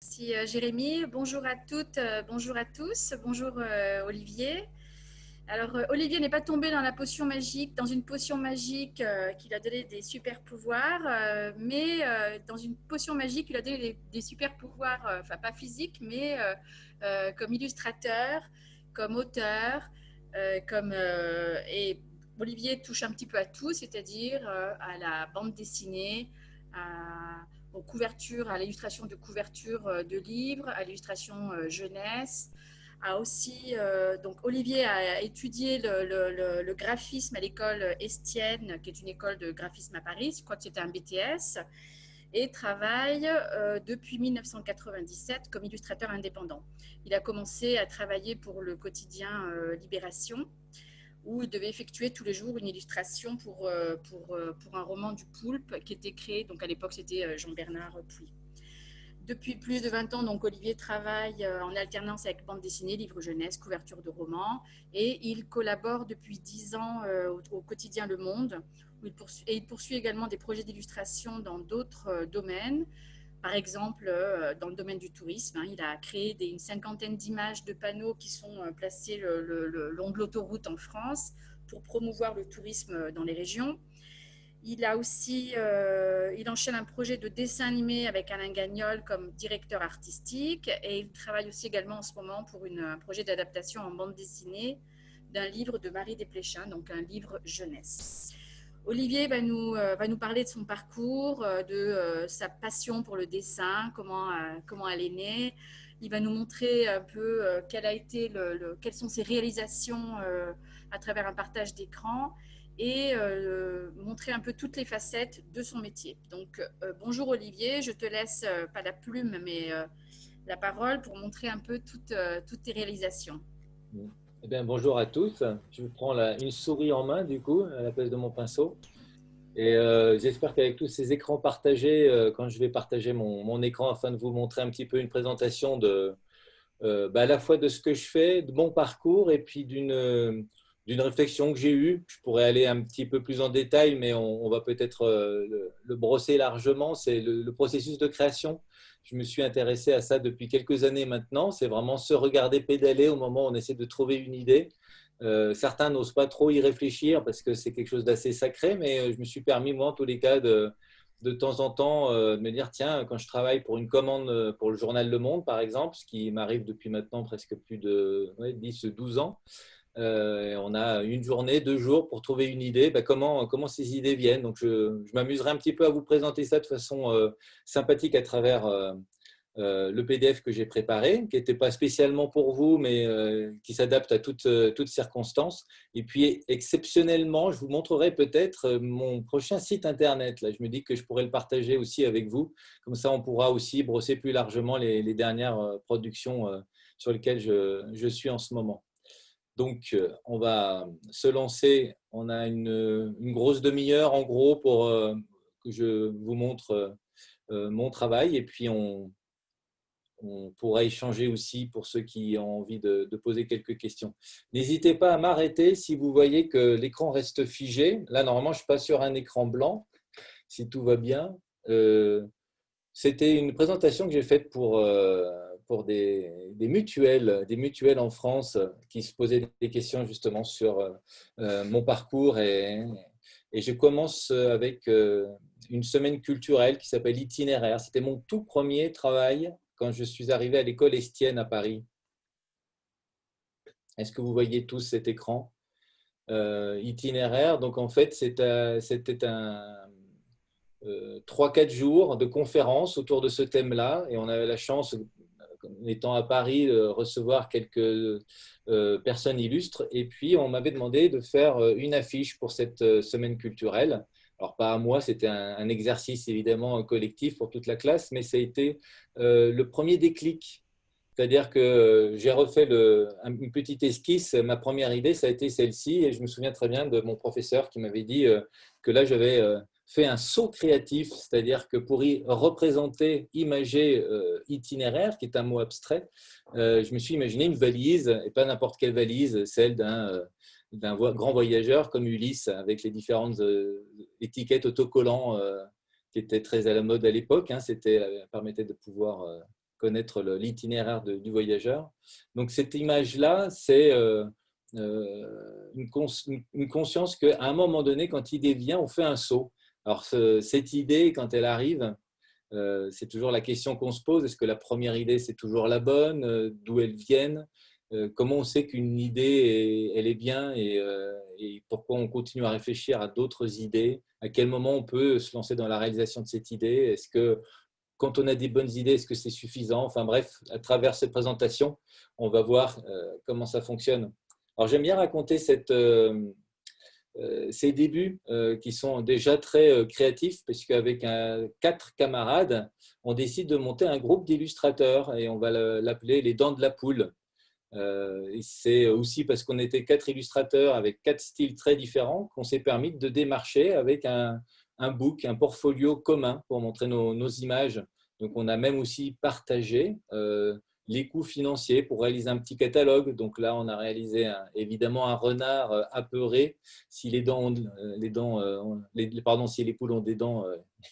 Merci Jérémy. Bonjour à toutes, bonjour à tous. Bonjour Olivier. Alors Olivier n'est pas tombé dans la potion magique, dans une potion magique qui lui a donné des super pouvoirs, mais dans une potion magique qui lui a donné des super pouvoirs, enfin pas physiques, mais comme illustrateur, comme auteur, et Olivier touche un petit peu à tout, c'est-à-dire à la bande dessinée, aux couvertures, à l'illustration de couvertures de livres, à l'illustration jeunesse. A aussi, donc Olivier a étudié le graphisme à l'école Estienne, qui est une école de graphisme à Paris, je crois que c'était un BTS, et travaille depuis 1997 comme illustrateur indépendant. Il a commencé à travailler pour le quotidien Libération, où il devait effectuer tous les jours une illustration pour un roman du Poulpe qui était créé, donc à l'époque c'était Jean-Bernard Puy. Depuis plus de 20 ans, donc Olivier travaille en alternance avec bande dessinée, livres jeunesse, couverture de romans, et il collabore depuis 10 ans au quotidien Le Monde, où il poursuit également des projets d'illustration dans d'autres domaines. Par exemple, dans le domaine du tourisme, il a créé une cinquantaine d'images de panneaux qui sont placés le long de l'autoroute en France pour promouvoir le tourisme dans les régions. Il enchaîne un projet de dessin animé avec Alain Gagnol comme directeur artistique, et il travaille aussi également en ce moment pour un projet d'adaptation en bande dessinée d'un livre de Marie Desplechin, donc un livre jeunesse. Olivier va nous parler de son parcours, de sa passion pour le dessin, comment elle est née. Il va nous montrer un peu quelles sont ses réalisations à travers un partage d'écran, et montrer un peu toutes les facettes de son métier. Donc, bonjour Olivier, je te laisse, pas la plume, mais la parole pour montrer un peu toutes tes réalisations. Eh bien, bonjour à tous. Je prends une souris en main, du coup, à la place de mon pinceau. Et j'espère qu'avec tous ces écrans partagés, quand je vais partager mon écran afin de vous montrer un petit peu une présentation à la fois de ce que je fais, de mon parcours et puis d'une réflexion que j'ai eue. Je pourrais aller un petit peu plus en détail, mais on va peut-être le brosser largement. C'est le processus de création. Je me suis intéressé à ça depuis quelques années maintenant. C'est vraiment se regarder pédaler au moment où on essaie de trouver une idée. Certains n'osent pas trop y réfléchir parce que c'est quelque chose d'assez sacré, mais je me suis permis, moi, en tous les cas, de temps en temps, de me dire, tiens, quand je travaille pour une commande pour le journal Le Monde, par exemple, ce qui m'arrive depuis maintenant presque plus de 10-12 ans, on a une journée, 2 jours pour trouver une idée, comment ces idées viennent. Donc, je m'amuserai un petit peu à vous présenter ça de façon sympathique à travers le PDF que j'ai préparé, qui n'était pas spécialement pour vous, mais qui s'adapte à toutes circonstances. Et puis, exceptionnellement, je vous montrerai peut-être mon prochain site Internet. Là, je me dis que je pourrais le partager aussi avec vous. Comme ça, on pourra aussi brosser plus largement les dernières productions sur lesquelles je suis en ce moment. Donc, on va se lancer. On a une grosse demi-heure, en gros, pour que je vous montre mon travail. Et puis, on pourra échanger aussi pour ceux qui ont envie de poser quelques questions. N'hésitez pas à m'arrêter si vous voyez que l'écran reste figé. Là, normalement, je passe sur un écran blanc, si tout va bien. C'était une présentation que j'ai faite pour des mutuelles en France qui se posaient des questions justement sur mon parcours. Et je commence avec une semaine culturelle qui s'appelle Itinéraire. C'était mon tout premier travail quand je suis arrivé à l'école Estienne à Paris. Est-ce que vous voyez tous cet écran Itinéraire, donc en fait, c'était 3-4 jours de conférences autour de ce thème-là. Et on avait la chance, étant à Paris, de recevoir quelques personnes illustres. Et puis, on m'avait demandé de faire une affiche pour cette semaine culturelle. Alors, pas à moi, c'était un exercice évidemment collectif pour toute la classe, mais ça a été le premier déclic. C'est-à-dire que j'ai refait une petite esquisse. Ma première idée, ça a été celle-ci. Et je me souviens très bien de mon professeur qui m'avait dit que là, j'avais fait un saut créatif. C'est-à-dire que pour y représenter, imager itinéraire, qui est un mot abstrait, je me suis imaginé une valise, et pas n'importe quelle valise, celle d'un grand voyageur comme Ulysse, avec les différentes étiquettes autocollants qui étaient très à la mode à l'époque. C'était permettait de pouvoir connaître l'itinéraire du voyageur. Donc cette image-là, c'est une conscience qu'à un moment donné, quand l'idée vient, on fait un saut. Alors cette idée, quand elle arrive, c'est toujours la question qu'on se pose. Est-ce que la première idée, c'est toujours la bonne? D'où elle vient? Comment on sait qu'une idée, elle est bien et pourquoi on continue à réfléchir à d'autres idées? À quel moment on peut se lancer dans la réalisation de cette idée? Est-ce que quand on a des bonnes idées, est-ce que c'est suffisant? Enfin bref, à travers cette présentation, on va voir comment ça fonctionne. Alors j'aime bien raconter ces débuts qui sont déjà très créatifs, parce qu'avec 4 camarades, on décide de monter un groupe d'illustrateurs et on va l'appeler les Dents de la Poule. Et c'est aussi parce qu'on était 4 illustrateurs avec 4 styles très différents qu'on s'est permis de démarcher avec un book, un portfolio commun pour montrer nos images. Donc, on a même aussi partagé les coûts financiers pour réaliser un petit catalogue. Donc là, on a réalisé évidemment un renard apeuré. Si les dents, pardon, si les poules ont des dents,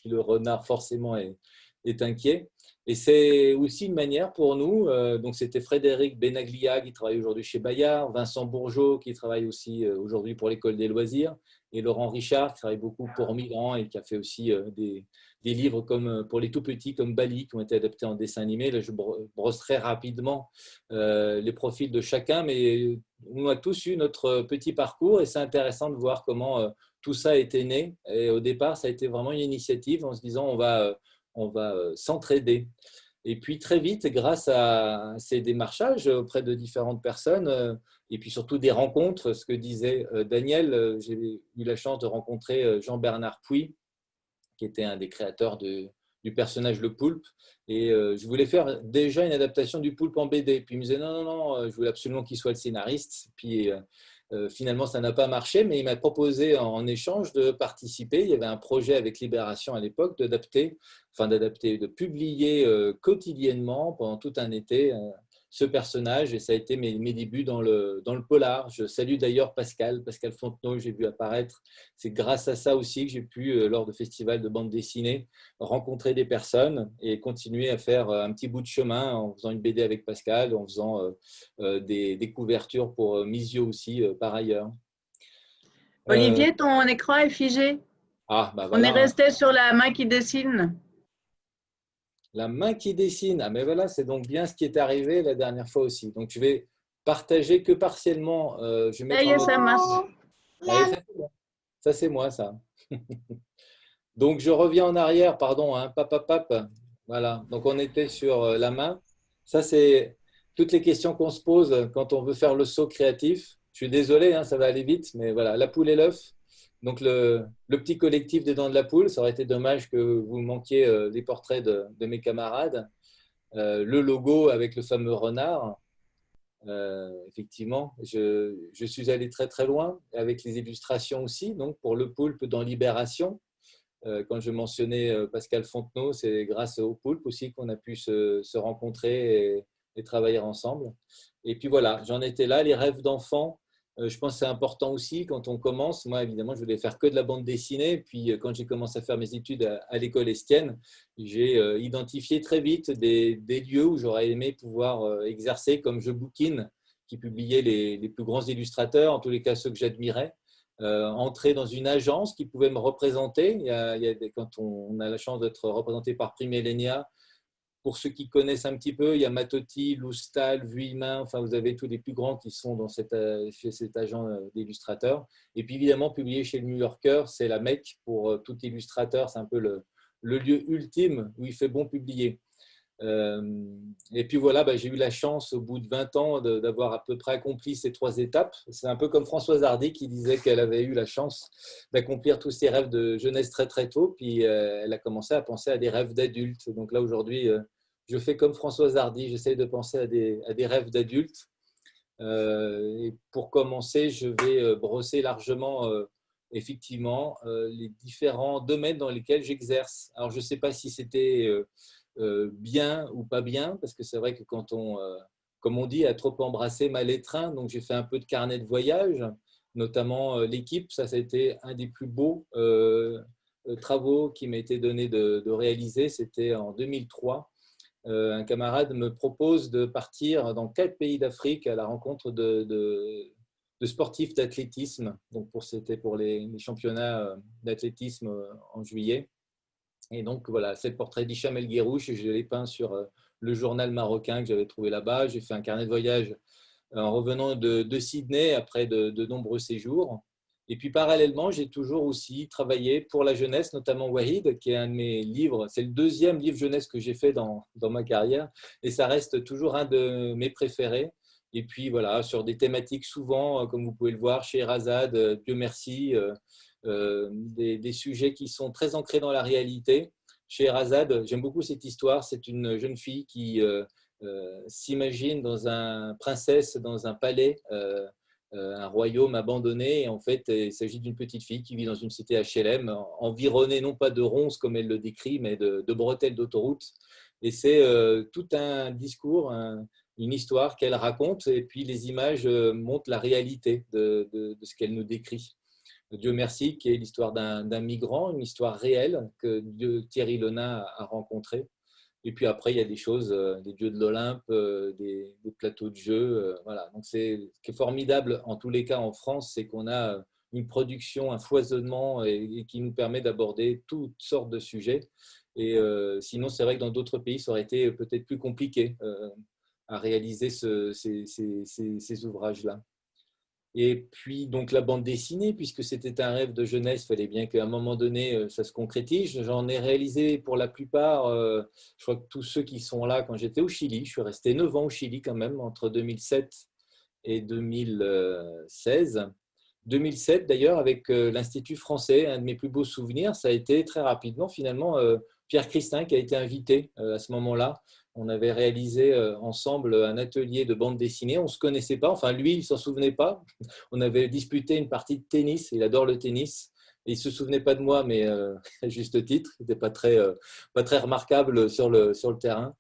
le renard forcément est inquiet. Et c'est aussi une manière pour nous, donc c'était Frédéric Benaglia qui travaille aujourd'hui chez Bayard, Vincent Bourgeot qui travaille aussi aujourd'hui pour l'École des loisirs, et Laurent Richard qui travaille beaucoup pour Migrants et qui a fait aussi des livres comme, pour les tout petits comme Bali qui ont été adaptés en dessin animé. Là, je brosse très rapidement les profils de chacun, mais on a tous eu notre petit parcours et c'est intéressant de voir comment tout ça a été né. Et au départ, ça a été vraiment une initiative en se disant on va s'entraider. Et puis très vite, grâce à ces démarchages auprès de différentes personnes, et puis surtout des rencontres, ce que disait Daniel, j'ai eu la chance de rencontrer Jean-Bernard Puy, qui était un des créateurs du personnage Le Poulpe. Et je voulais faire déjà une adaptation du Poulpe en BD. Puis il me disait non, non, non, je voulais absolument qu'il soit le scénariste. Puis finalement, ça n'a pas marché, mais il m'a proposé en échange de participer. Il y avait un projet avec Libération à l'époque de publier quotidiennement pendant tout un été ce personnage. Et ça a été mes débuts dans le polar. Je salue d'ailleurs Pascal Fontenot, j'ai vu apparaître. C'est grâce à ça aussi que j'ai pu, lors de festivals de bande dessinée, rencontrer des personnes et continuer à faire un petit bout de chemin en faisant une BD avec Pascal, en faisant des couvertures pour Misio aussi par ailleurs. Olivier, ton écran est figé. Ah, bah On est voilà, resté sur la main qui dessine. la main qui dessine. Ah, mais voilà, c'est donc bien ce qui est arrivé la dernière fois aussi. Donc, je vais partager que partiellement. Je vais mettre Ça y est, ça marche. Allez, ça, c'est moi, ça. Donc, je reviens en arrière, pardon, hein, Voilà, donc on était sur la main. Ça, c'est toutes les questions qu'on se pose quand on veut faire le saut créatif. Je suis désolé, hein, ça va aller vite, mais voilà, la poule et l'œuf. Donc, le petit collectif des Dents de la Poule, ça aurait été dommage que vous manquiez les portraits de mes camarades. Le logo avec le fameux renard. Effectivement, je suis allé très très loin avec les illustrations aussi. Donc, pour le poulpe dans Libération, quand je mentionnais Pascal Fontenot, c'est grâce au poulpe aussi qu'on a pu se rencontrer et travailler ensemble. Et puis voilà, j'en étais là, les rêves d'enfant. Je pense que c'est important aussi quand on commence. Moi, évidemment, je voulais faire que de la bande dessinée. Puis, quand j'ai commencé à faire mes études à l'école Estienne, j'ai identifié très vite des lieux où j'aurais aimé pouvoir exercer, comme Je Bouquine, qui publiait les plus grands illustrateurs, en tous les cas ceux que j'admirais. Entrer dans une agence qui pouvait me représenter. Quand on a la chance d'être représenté par Prix Millenia, pour ceux qui connaissent un petit peu, il y a Matotti, Loustal, Vuillemin, enfin vous avez tous les plus grands qui sont chez cet agent d'illustrateurs. Et puis évidemment, publié chez le New Yorker, c'est la Mecque pour tout illustrateur, c'est un peu le lieu ultime où il fait bon publier. Et puis voilà, j'ai eu la chance au bout de 20 ans d'avoir à peu près accompli ces 3 étapes. C'est un peu comme Françoise Hardy qui disait qu'elle avait eu la chance d'accomplir tous ses rêves de jeunesse très très tôt, puis elle a commencé à penser à des rêves d'adulte. Donc là aujourd'hui, je fais comme Françoise Hardy, j'essaie de penser à des rêves d'adulte. Et pour commencer, je vais brosser largement effectivement les différents domaines dans lesquels j'exerce. Alors je ne sais pas si c'était bien ou pas bien, parce que c'est vrai que quand comme on dit, à trop embrasser, mal étreint. Donc j'ai fait un peu de carnet de voyage, notamment l'équipe. Ça a été un des plus beaux travaux qui m'a été donné de réaliser. C'était en 2003. un camarade me propose de partir dans 4 pays d'Afrique à la rencontre de sportifs d'athlétisme. Donc, c'était pour les championnats d'athlétisme en juillet. Et donc, voilà, c'est le portrait d'Hicham El Guerrouch. Je l'ai peint sur le journal marocain que j'avais trouvé là-bas. J'ai fait un carnet de voyage en revenant de Sydney après de nombreux séjours. Et puis, parallèlement, j'ai toujours aussi travaillé pour la jeunesse, notamment Wahid, qui est un de mes livres. C'est le 2e livre jeunesse que j'ai fait dans ma carrière. Et ça reste toujours un de mes préférés. Et puis, voilà, sur des thématiques souvent, comme vous pouvez le voir, chez Sherazade, Dieu merci, des sujets qui sont très ancrés dans la réalité. Chez Sherazade, j'aime beaucoup cette histoire. C'est une jeune fille qui s'imagine princesse dans un palais, un royaume abandonné. Et en fait, il s'agit d'une petite fille qui vit dans une cité HLM, environnée non pas de ronces comme elle le décrit, mais de bretelles d'autoroute. Et c'est tout un discours, une histoire qu'elle raconte, et puis les images montrent la réalité de ce qu'elle nous décrit. Dieu merci, qui est l'histoire d'un migrant, une histoire réelle que Thierry Lenat a rencontrée. Et puis après, il y a des choses, des dieux de l'Olympe, des plateaux de jeux. Voilà. Donc, ce qui est formidable en tous les cas en France, c'est qu'on a une production, un foisonnement et qui nous permet d'aborder toutes sortes de sujets. Et sinon, c'est vrai que dans d'autres pays, ça aurait été peut-être plus compliqué à réaliser ces ouvrages-là. Et puis, donc, la bande dessinée, puisque c'était un rêve de jeunesse, il fallait bien qu'à un moment donné, ça se concrétise. J'en ai réalisé pour la plupart, je crois que tous ceux qui sont là quand j'étais au Chili, je suis resté 9 ans au Chili quand même, entre 2007 et 2016. 2007 d'ailleurs, avec l'Institut français, un de mes plus beaux souvenirs, ça a été très rapidement finalement Pierre Christin qui a été invité à ce moment-là. On avait réalisé ensemble un atelier de bande dessinée. On ne se connaissait pas, enfin lui, il ne s'en souvenait pas. On avait disputé une partie de tennis, il adore le tennis. Et il ne se souvenait pas de moi, mais à juste titre, il n'était pas très remarquable sur le terrain.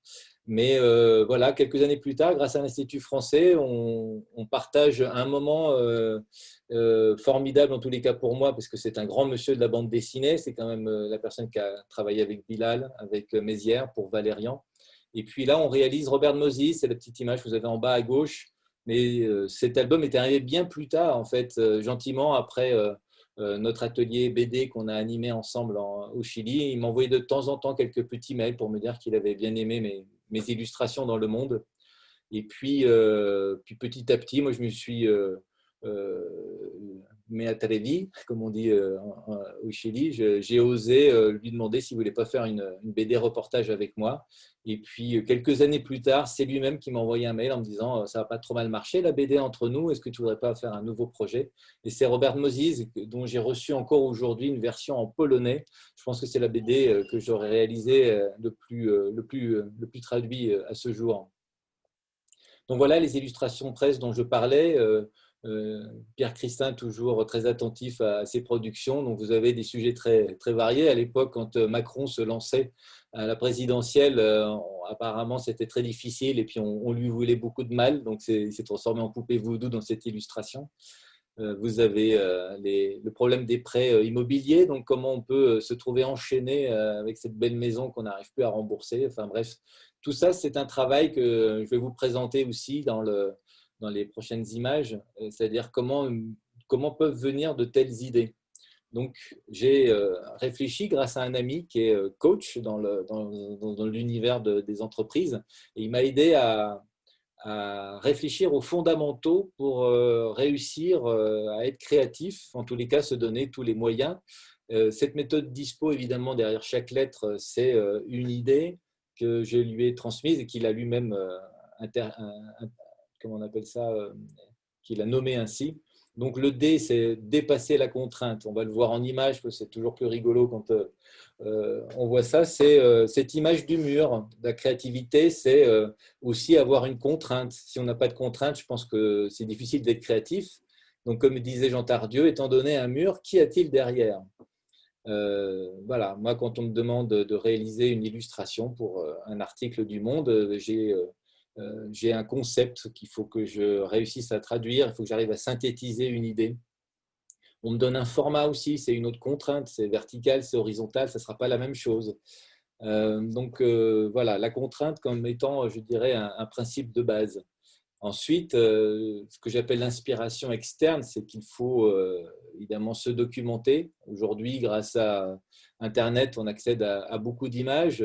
Mais voilà, quelques années plus tard, grâce à l'Institut français, on partage un moment formidable, en tous les cas pour moi, parce que c'est un grand monsieur de la bande dessinée. C'est quand même la personne qui a travaillé avec Bilal, avec Mézières pour Valérian. Et puis là, on réalise Robert Moses, c'est la petite image que vous avez en bas à gauche. Mais cet album est arrivé bien plus tard, en fait, gentiment après notre atelier BD qu'on a animé ensemble au Chili. Il m'envoyait de temps en temps quelques petits mails pour me dire qu'il avait bien aimé mes illustrations dans le monde. Et puis petit à petit, moi, je me suis me atrevi, comme on dit au Chili. J'ai osé lui demander s'il ne voulait pas faire une BD reportage avec moi. Et puis, quelques années plus tard, c'est lui-même qui m'a envoyé un mail en me disant « ça va pas trop mal marcher, la BD entre nous, est-ce que tu ne voudrais pas faire un nouveau projet ?» Et c'est Robert Moses, dont j'ai reçu encore aujourd'hui une version en polonais. Je pense que c'est la BD que j'aurais réalisée le plus traduit à ce jour. Donc voilà les illustrations presse dont je parlais. Pierre Christin, toujours très attentif à ses productions. Donc vous avez des sujets très, très variés. À l'époque, quand Macron se lançait à la présidentielle, apparemment c'était très difficile et puis on lui voulait beaucoup de mal. Donc il s'est transformé en poupée vaudou dans cette illustration. Vous avez le problème des prêts immobiliers, donc comment on peut se trouver enchaîné avec cette belle maison qu'on n'arrive plus à rembourser. Enfin bref, tout ça, c'est un travail que je vais vous présenter aussi dans les prochaines images, c'est-à-dire comment peuvent venir de telles idées. Donc, j'ai réfléchi grâce à un ami qui est coach dans l'univers des entreprises et il m'a aidé à réfléchir aux fondamentaux pour réussir à être créatif, en tous les cas se donner tous les moyens. Cette méthode DISPO, évidemment, derrière chaque lettre, c'est une idée que je lui ai transmise et qu'il a lui-même, comment on appelle ça, qu'il a nommé ainsi. Donc le D, c'est dépasser la contrainte. On va le voir en image, parce que c'est toujours plus rigolo quand on voit ça. C'est cette image du mur. La créativité, c'est aussi avoir une contrainte. Si on n'a pas de contrainte, je pense que c'est difficile d'être créatif. Donc comme disait Jean Tardieu, étant donné un mur, qu'y a-t-il derrière ? Voilà, moi quand on me demande de réaliser une illustration pour un article du Monde, j'ai un concept qu'il faut que je réussisse à traduire, il faut que j'arrive à synthétiser une idée. On me donne un format aussi, c'est une autre contrainte, c'est vertical, c'est horizontal, ça ne sera pas la même chose. Voilà, la contrainte comme étant, je dirais, un principe de base. Ensuite, ce que j'appelle l'inspiration externe, c'est qu'il faut évidemment se documenter. Aujourd'hui, grâce à Internet, on accède à beaucoup d'images.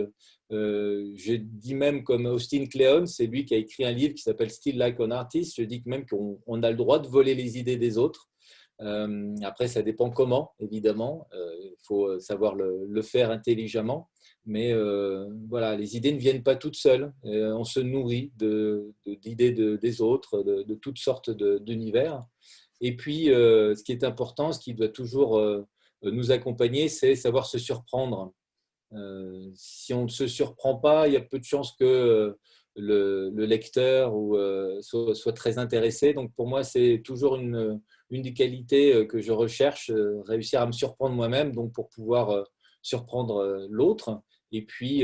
Je dis même comme Austin Kleon, c'est lui qui a écrit un livre qui s'appelle Still Like an Artist. Je dis même qu'on a le droit de voler les idées des autres. Après, ça dépend comment, évidemment. Il faut savoir le faire intelligemment. Mais voilà, les idées ne viennent pas toutes seules. On se nourrit d'idées des autres, de toutes sortes d'univers. Et puis, ce qui est important, ce qui doit toujours nous accompagner, c'est savoir se surprendre. Si on ne se surprend pas, il y a peu de chances que le lecteur soit très intéressé. Donc, pour moi, c'est toujours une des qualités que je recherche, réussir à me surprendre moi-même, donc pour pouvoir surprendre l'autre. Et puis,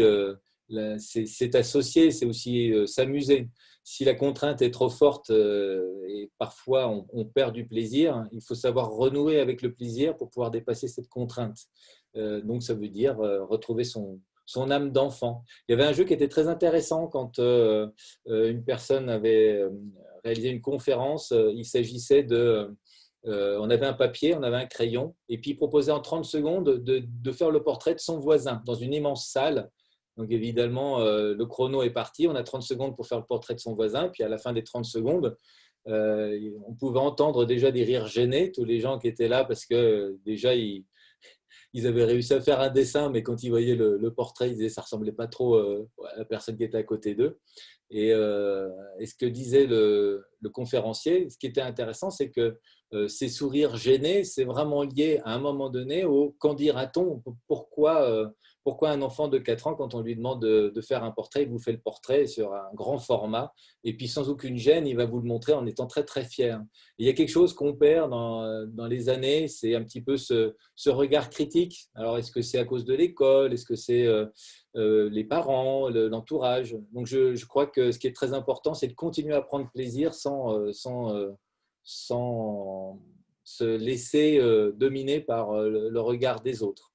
c'est associé, c'est aussi s'amuser. Si la contrainte est trop forte et parfois on perd du plaisir, il faut savoir renouer avec le plaisir pour pouvoir dépasser cette contrainte. Donc, ça veut dire retrouver son âme d'enfant. Il y avait un jeu qui était très intéressant quand une personne avait réalisé une conférence. Il s'agissait on avait un papier, on avait un crayon, et puis il proposait en 30 secondes de faire le portrait de son voisin dans une immense salle. Donc évidemment, le chrono est parti, on a 30 secondes pour faire le portrait de son voisin, puis à la fin des 30 secondes, on pouvait entendre déjà des rires gênés, tous les gens qui étaient là, parce que déjà, ils avaient réussi à faire un dessin, mais quand ils voyaient le portrait, ils disaient que ça ne ressemblait pas trop à la personne qui était à côté d'eux. Et ce que disait le conférencier, ce qui était intéressant, c'est que ces sourires gênés, c'est vraiment lié à un moment donné au qu'en dira-t-on, pourquoi un enfant de 4 ans, quand on lui demande de faire un portrait, il vous fait le portrait sur un grand format, et puis sans aucune gêne, il va vous le montrer en étant très très fier. Et il y a quelque chose qu'on perd dans les années, c'est un petit peu ce regard critique. Alors, est-ce que c'est à cause de l'école? Est-ce que c'est les parents, l'entourage? Donc, je crois que ce qui est très important, c'est de continuer à prendre plaisir sans se laisser dominer par le regard des autres.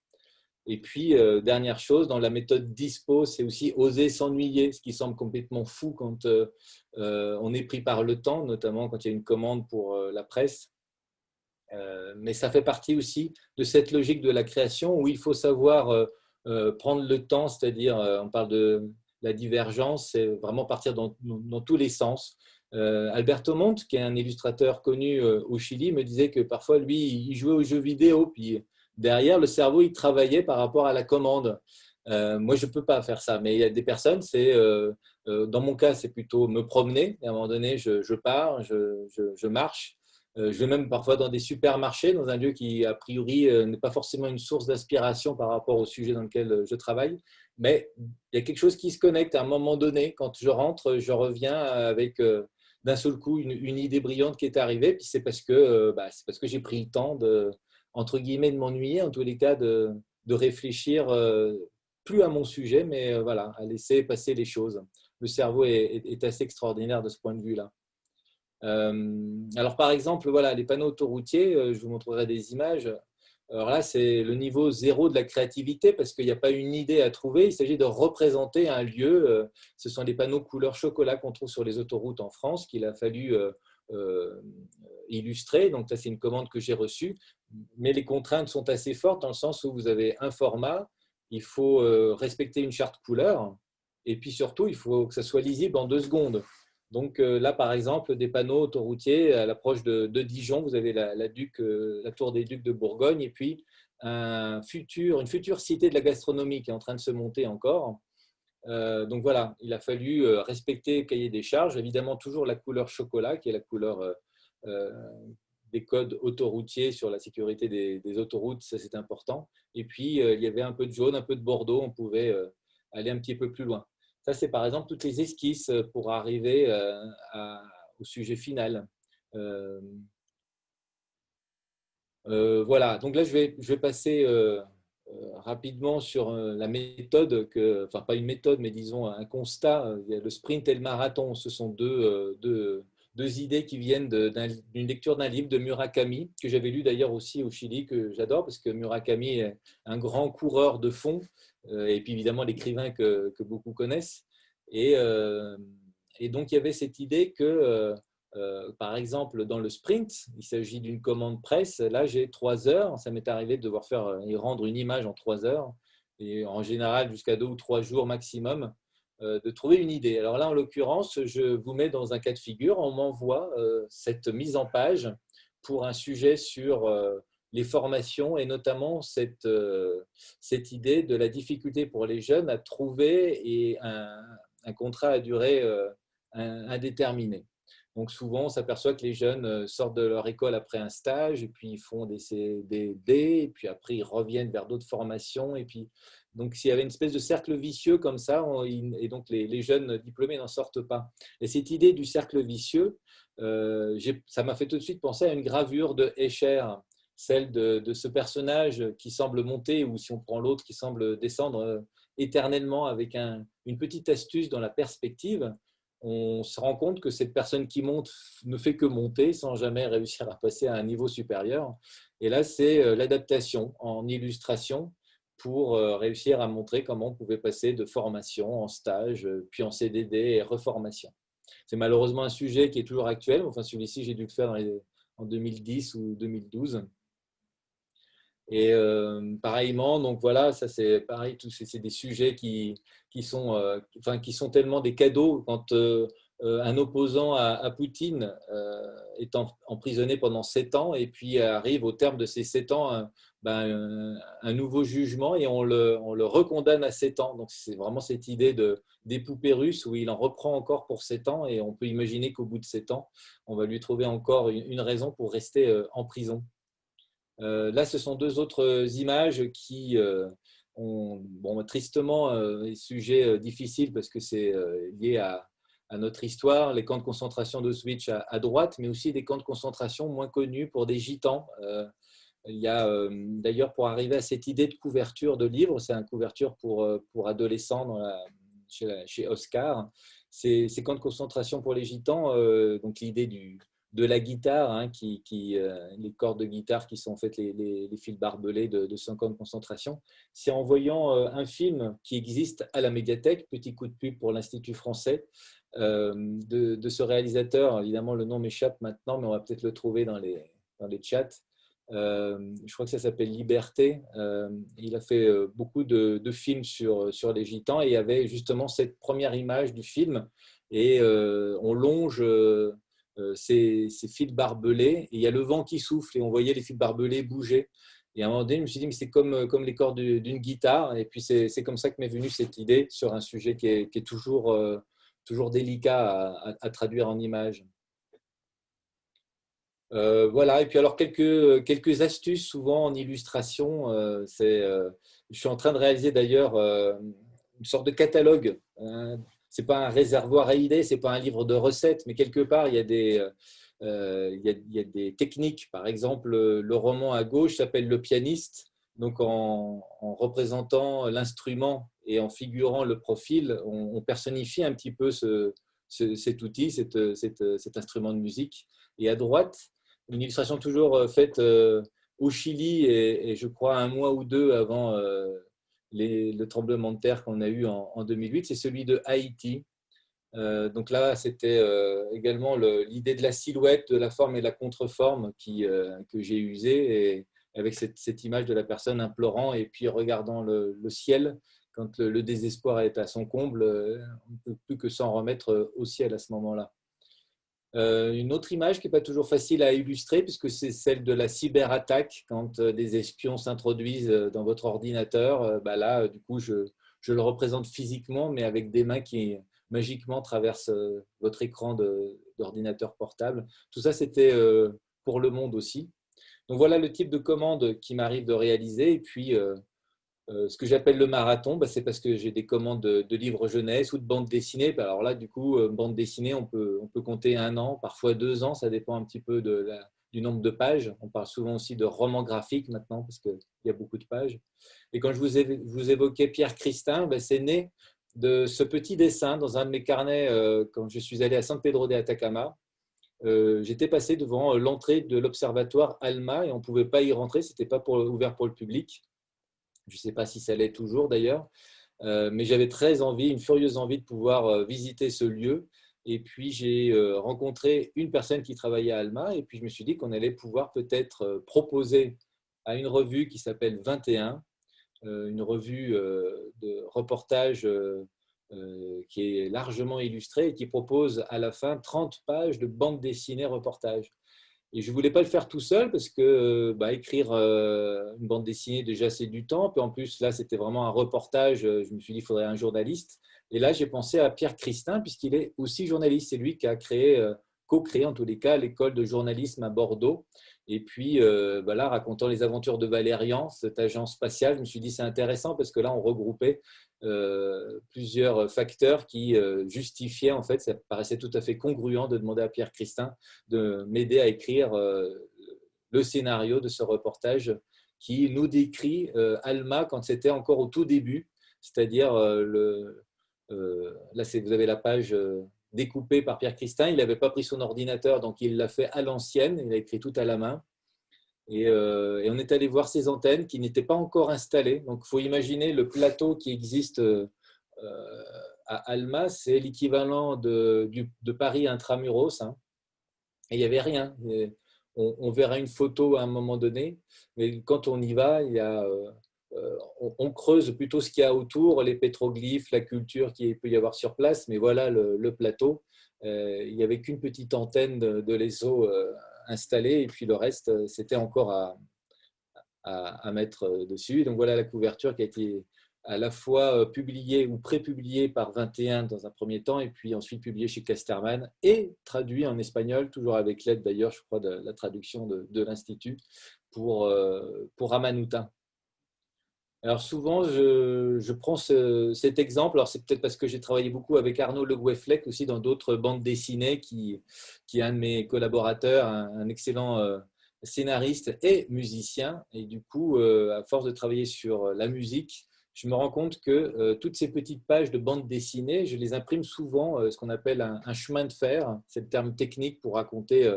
Et puis, dernière chose, dans la méthode DISPO, c'est aussi oser s'ennuyer, ce qui semble complètement fou quand on est pris par le temps, notamment quand il y a une commande pour la presse. Mais ça fait partie aussi de cette logique de la création où il faut savoir prendre le temps, c'est-à-dire, on parle de la divergence, c'est vraiment partir dans tous les sens. Alberto Montt, qui est un illustrateur connu au Chili, me disait que parfois, lui, il jouait aux jeux vidéo, puis derrière, le cerveau, il travaillait par rapport à la commande. Moi, je ne peux pas faire ça, mais il y a des personnes, dans mon cas, c'est plutôt me promener. Et à un moment donné, je pars, je marche. Je vais même parfois dans des supermarchés, dans un lieu qui, a priori, n'est pas forcément une source d'inspiration par rapport au sujet dans lequel je travaille. Mais il y a quelque chose qui se connecte à un moment donné. Quand je rentre, je reviens avec d'un seul coup une idée brillante qui est arrivée. Puis c'est parce que j'ai pris le temps entre guillemets, de m'ennuyer, en tous les cas, de réfléchir plus à mon sujet, mais voilà, à laisser passer les choses. Le cerveau est assez extraordinaire de ce point de vue-là. Alors, par exemple, voilà, les panneaux autoroutiers, je vous montrerai des images. Alors là, c'est le niveau zéro de la créativité parce qu'il n'y a pas une idée à trouver. Il s'agit de représenter un lieu. Ce sont les panneaux couleur chocolat qu'on trouve sur les autoroutes en France qu'il a fallu illustrer. Donc, ça, c'est une commande que j'ai reçue. Mais les contraintes sont assez fortes dans le sens où vous avez un format, il faut respecter une charte couleur et puis surtout, il faut que ça soit lisible en 2 secondes. Donc là, par exemple, des panneaux autoroutiers à l'approche de Dijon, vous avez la tour des Ducs de Bourgogne et puis une future cité de la gastronomie qui est en train de se monter encore. Donc voilà, il a fallu respecter le cahier des charges, évidemment toujours la couleur chocolat qui est la couleur des codes autoroutiers sur la sécurité des autoroutes, ça c'est important. Et puis il y avait un peu de jaune, un peu de bordeaux, on pouvait aller un petit peu plus loin. Ça, c'est par exemple toutes les esquisses pour arriver au sujet final. Voilà, donc là, je vais passer rapidement sur la méthode, enfin pas une méthode, mais disons un constat. Le sprint et le marathon, ce sont deux deux idées qui viennent d'une lecture d'un livre de Murakami, que j'avais lu d'ailleurs aussi au Chili, que j'adore, parce que Murakami est un grand coureur de fond, et puis évidemment l'écrivain que beaucoup connaissent. Et, euh, et donc, il y avait cette idée que, par exemple, dans le sprint, il s'agit d'une commande presse. Là, j'ai 3 heures. Ça m'est arrivé de devoir faire et rendre une image en 3 heures, et en général jusqu'à 2 ou 3 jours maximum, de trouver une idée. Alors là, en l'occurrence, je vous mets dans un cas de figure. On m'envoie cette mise en page pour un sujet sur les formations et notamment cette idée de la difficulté pour les jeunes à trouver un contrat à durée indéterminée. Donc souvent, on s'aperçoit que les jeunes sortent de leur école après un stage et puis ils font des CDD et puis après ils reviennent vers d'autres formations. Et puis, donc s'il y avait une espèce de cercle vicieux comme ça, et donc les jeunes diplômés n'en sortent pas. Et cette idée du cercle vicieux, ça m'a fait tout de suite penser à une gravure de Escher, celle de ce personnage qui semble monter, ou si on prend l'autre, qui semble descendre éternellement avec une petite astuce dans la perspective. On se rend compte que cette personne qui monte ne fait que monter sans jamais réussir à passer à un niveau supérieur. Et là, c'est l'adaptation en illustration pour réussir à montrer comment on pouvait passer de formation en stage, puis en CDD et reformation. C'est malheureusement un sujet qui est toujours actuel. Enfin, celui-ci, j'ai dû le faire en 2010 ou 2012. Et pareillement, donc voilà, ça c'est pareil, c'est des sujets qui sont tellement des cadeaux quand un opposant à Poutine est emprisonné pendant 7 ans et puis arrive au terme de ces 7 ans un nouveau jugement et on le recondamne à 7 ans. Donc c'est vraiment cette idée des poupées russes où il en reprend encore pour 7 ans et on peut imaginer qu'au bout de 7 ans, on va lui trouver encore une raison pour rester en prison. Là, ce sont 2 autres images qui ont tristement des sujets difficiles parce que c'est lié à notre histoire, les camps de concentration d'Auschwitz à droite, mais aussi des camps de concentration moins connus pour des gitans. Il y a d'ailleurs, pour arriver à cette idée de couverture de livre, c'est une couverture pour adolescents chez Oscar. Ces camps de concentration pour les gitans, donc l'idée de la guitare, hein, les cordes de guitare qui sont en fait les fils barbelés de 5 ans de concentration. C'est en voyant un film qui existe à la médiathèque, petit coup de pub pour l'Institut français, de ce réalisateur. Évidemment, le nom m'échappe maintenant, mais on va peut-être le trouver dans les chats. Je crois que ça s'appelle Liberté. Il a fait beaucoup de films sur les gitans et il y avait justement cette première image du film et on longe ces fils barbelés et il y a le vent qui souffle et on voyait les fils barbelés bouger. Et à un moment donné, je me suis dit, mais c'est comme les cordes d'une guitare. Et puis, c'est comme ça que m'est venue cette idée sur un sujet qui est toujours délicat à traduire en images. Voilà, et puis alors quelques astuces souvent en illustration. Je suis en train de réaliser d'ailleurs une sorte de catalogue. C'est pas un réservoir à idées, c'est pas un livre de recettes, mais quelque part il y a il y a des techniques. Par exemple, le roman à gauche s'appelle Le pianiste. Donc en représentant l'instrument et en figurant le profil, on personnifie un petit peu cet outil, cet instrument de musique. Et à droite, une illustration toujours faite au Chili et je crois 1 mois ou 2 avant le tremblement de terre qu'on a eu en 2008, c'est celui de Haïti. Donc là, c'était également l'idée de la silhouette, de la forme et de la contre-forme que j'ai usée, et avec cette image de la personne implorant et puis regardant le ciel. Quand le désespoir est à son comble, on ne peut plus que s'en remettre au ciel à ce moment-là. Une autre image qui n'est pas toujours facile à illustrer, puisque c'est celle de la cyberattaque, quand des espions s'introduisent dans votre ordinateur. Là, du coup, je le représente physiquement, mais avec des mains qui magiquement traversent votre écran d'ordinateur portable. Tout ça, c'était pour le monde aussi. Donc voilà le type de commande qui m'arrive de réaliser. Et puis, ce que j'appelle le marathon, c'est parce que j'ai des commandes de livres jeunesse ou de bandes dessinées. Alors là, du coup, bande dessinée, on peut compter 1 an, parfois 2 ans, ça dépend un petit peu du nombre de pages. On parle souvent aussi de romans graphiques maintenant, parce qu'il y a beaucoup de pages. Et quand je vous évoquais Pierre Christin, c'est né de ce petit dessin dans un de mes carnets quand je suis allé à San Pedro de Atacama. j'étais passé devant l'entrée de l'observatoire ALMA et on ne pouvait pas y rentrer, ce n'était pas ouvert pour le public. Je ne sais pas si ça l'est toujours d'ailleurs, mais j'avais très envie, une furieuse envie de pouvoir visiter ce lieu. Et puis, j'ai rencontré une personne qui travaillait à ALMA et puis je me suis dit qu'on allait pouvoir peut-être proposer à une revue qui s'appelle 21, une revue de reportage qui est largement illustrée et qui propose à la fin 30 pages de bande dessinée reportage. Et je ne voulais pas le faire tout seul parce que écrire une bande dessinée, déjà, c'est du temps. Puis en plus, là, c'était vraiment un reportage. Je me suis dit, il faudrait un journaliste. Et là, j'ai pensé à Pierre Christin, puisqu'il est aussi journaliste. C'est lui qui a co-créé, en tous les cas, l'école de journalisme à Bordeaux. Et puis, là, racontant les aventures de Valérian, cette agence spatiale, je me suis dit, c'est intéressant parce que là, on regroupait plusieurs facteurs qui justifiaient, en fait, ça paraissait tout à fait congruent de demander à Pierre Christin de m'aider à écrire le scénario de ce reportage qui nous décrit ALMA quand c'était encore au tout début, c'est-à-dire là, vous avez la page découpée par Pierre Christin. Il n'avait pas pris son ordinateur, donc il l'a fait à l'ancienne, il a écrit tout à la main. Et on est allé voir ces antennes qui n'étaient pas encore installées. Donc, il faut imaginer le plateau qui existe à ALMA, c'est l'équivalent de Paris Intramuros, hein. Et il n'y avait rien. On verra une photo à un moment donné, mais quand on y va, on creuse plutôt ce qu'il y a autour, les pétroglyphes, la culture qu'il peut y avoir sur place, mais voilà le plateau. Il n'y avait qu'une petite antenne de l'ESO installée, et puis le reste, c'était encore à mettre dessus. Donc voilà la couverture qui a été à la fois publié ou pré-publié par 21 dans un premier temps, et puis ensuite publié chez Casterman et traduit en espagnol, toujours avec l'aide d'ailleurs, je crois, de la traduction de l'Institut pour Ramanuta. Alors souvent, je prends cet exemple, alors c'est peut-être parce que j'ai travaillé beaucoup avec Arnaud Le Gouefflec aussi dans d'autres bandes dessinées, qui est un de mes collaborateurs, un excellent scénariste et musicien, et du coup, à force de travailler sur la musique, je me rends compte que toutes ces petites pages de bande dessinée, je les imprime souvent, ce qu'on appelle un chemin de fer. C'est le terme technique pour raconter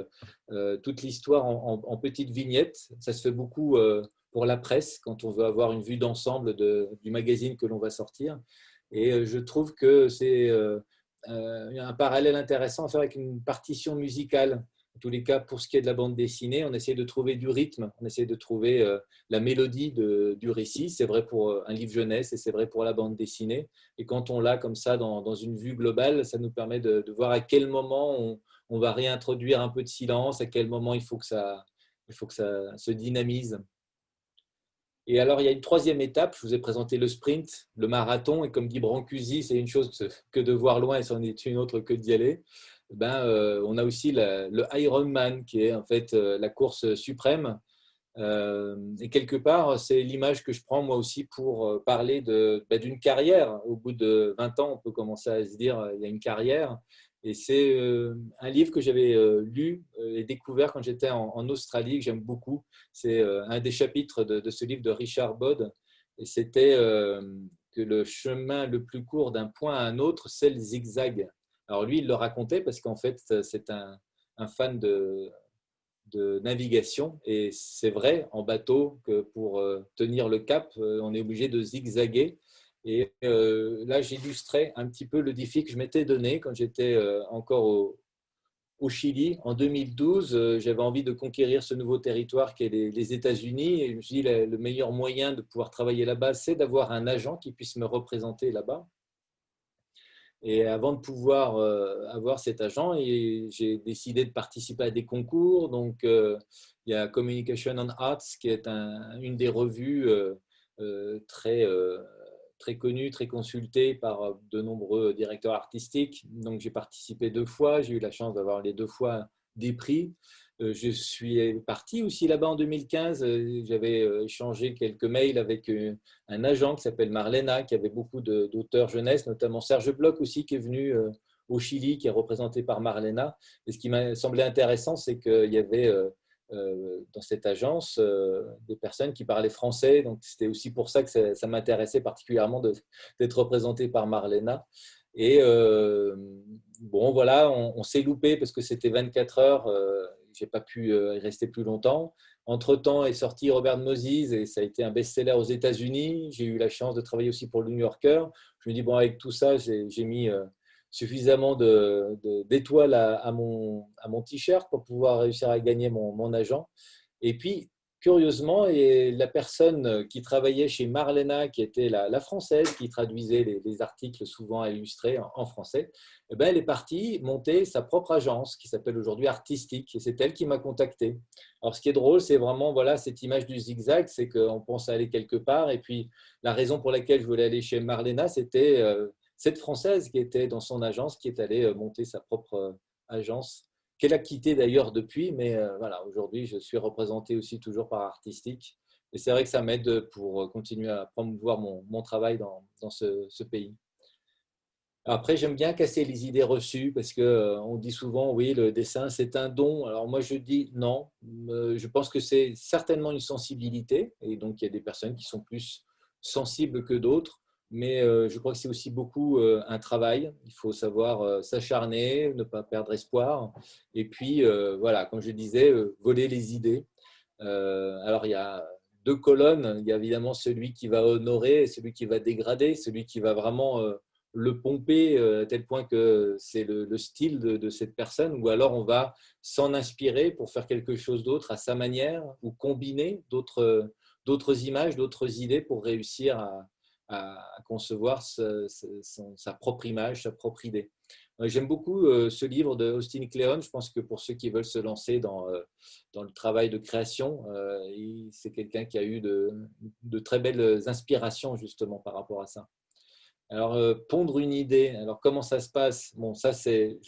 toute l'histoire en petites vignettes. Ça se fait beaucoup pour la presse, quand on veut avoir une vue d'ensemble du magazine que l'on va sortir. Et je trouve que c'est un parallèle intéressant à faire avec une partition musicale. En tous les cas, pour ce qui est de la bande dessinée, on essaie de trouver du rythme, on essaie de trouver la mélodie du récit. C'est vrai pour un livre jeunesse et c'est vrai pour la bande dessinée. Et quand on l'a comme ça dans une vue globale, ça nous permet de voir à quel moment on va réintroduire un peu de silence, à quel moment il faut que ça se dynamise. Et alors, il y a une troisième étape. Je vous ai présenté le sprint, le marathon. Et comme dit Brancusi, c'est une chose que de voir loin et c'en est une autre que d'y aller. On a aussi le Ironman, qui est en fait la course suprême. Et quelque part, c'est l'image que je prends moi aussi pour parler d'une carrière. Au bout de 20 ans, on peut commencer à se dire il y a une carrière. Et c'est un livre que j'avais lu et découvert quand j'étais en Australie, que j'aime beaucoup. C'est un des chapitres de ce livre de Richard Bodd. Et c'était que le chemin le plus court d'un point à un autre, c'est le zigzag. Alors lui, il le racontait parce qu'en fait, c'est un fan de navigation. Et c'est vrai en bateau que pour tenir le cap, on est obligé de zigzaguer. Et là, j'illustrais un petit peu le défi que je m'étais donné quand j'étais encore au Chili. En 2012, j'avais envie de conquérir ce nouveau territoire qu'est les États-Unis. Et je me suis dit, le meilleur moyen de pouvoir travailler là-bas, c'est d'avoir un agent qui puisse me représenter là-bas. Et avant de pouvoir avoir cet agent, j'ai décidé de participer à des concours. Donc, il y a Communication on Arts, qui est une des revues très connue, très consultée par de nombreux directeurs artistiques. Donc, j'ai participé 2 fois. J'ai eu la chance d'avoir les 2 fois des prix. Je suis parti aussi là-bas en 2015. J'avais échangé quelques mails avec un agent qui s'appelle Marlena, qui avait beaucoup d'auteurs jeunesse, notamment Serge Bloch aussi, qui est venu au Chili, qui est représenté par Marlena. Et ce qui m'a semblé intéressant, c'est qu'il y avait dans cette agence des personnes qui parlaient français. Donc, c'était aussi pour ça que ça m'intéressait particulièrement d'être représenté par Marlena. Et bon, voilà, on s'est loupé parce que c'était 24 heures. Je n'ai pas pu y rester plus longtemps. Entre-temps est sorti Robert Moses et ça a été un best-seller aux États-Unis. J'ai eu la chance de travailler aussi pour le New Yorker. Je me dis, bon, avec tout ça, j'ai mis suffisamment d'étoiles à mon t-shirt pour pouvoir réussir à gagner mon agent. Et puis, curieusement, et la personne qui travaillait chez Marlena, qui était la française, qui traduisait les articles souvent illustrés en français, eh ben, elle est partie monter sa propre agence qui s'appelle aujourd'hui Artistique. Et c'est elle qui m'a contacté. Alors, ce qui est drôle, c'est vraiment voilà, cette image du zigzag, c'est qu'on pense aller quelque part. Et puis, la raison pour laquelle je voulais aller chez Marlena, c'était cette Française qui était dans son agence, qui est allée monter sa propre agence qu'elle a quitté d'ailleurs depuis, mais voilà, aujourd'hui, je suis représenté aussi toujours par Artistique. Et c'est vrai que ça m'aide pour continuer à promouvoir mon travail dans ce pays. Après, j'aime bien casser les idées reçues parce qu'on dit souvent, oui, le dessin, c'est un don. Alors moi, je dis non. Je pense que c'est certainement une sensibilité. Et donc, il y a des personnes qui sont plus sensibles que d'autres. Mais je crois que c'est aussi beaucoup un travail. Il faut savoir s'acharner, ne pas perdre espoir. Et puis, voilà, comme je disais, voler les idées. Alors, il y a deux colonnes. Il y a évidemment celui qui va honorer et celui qui va dégrader, celui qui va vraiment le pomper à tel point que c'est le style de cette personne, ou alors on va s'en inspirer pour faire quelque chose d'autre à sa manière, ou combiner d'autres images, d'autres idées pour réussir à concevoir sa propre image, sa propre idée. J'aime beaucoup ce livre de Austin Kleon. Je pense que pour ceux qui veulent se lancer dans le travail de création, c'est quelqu'un qui a eu de très belles inspirations justement par rapport à ça. Alors, pondre une idée, alors comment ça se passe? Bon, ça c'est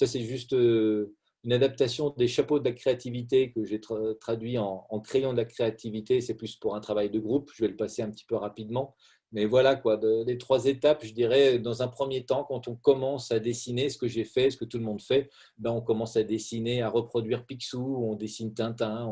juste une adaptation des chapeaux de la créativité que j'ai traduit en crayon de la créativité. C'est plus pour un travail de groupe. Je vais le passer un petit peu rapidement. Mais voilà, quoi, les trois étapes, je dirais, dans un premier temps, quand on commence à dessiner ce que j'ai fait, ce que tout le monde fait, ben, on commence à dessiner, à reproduire Picsou, on dessine Tintin,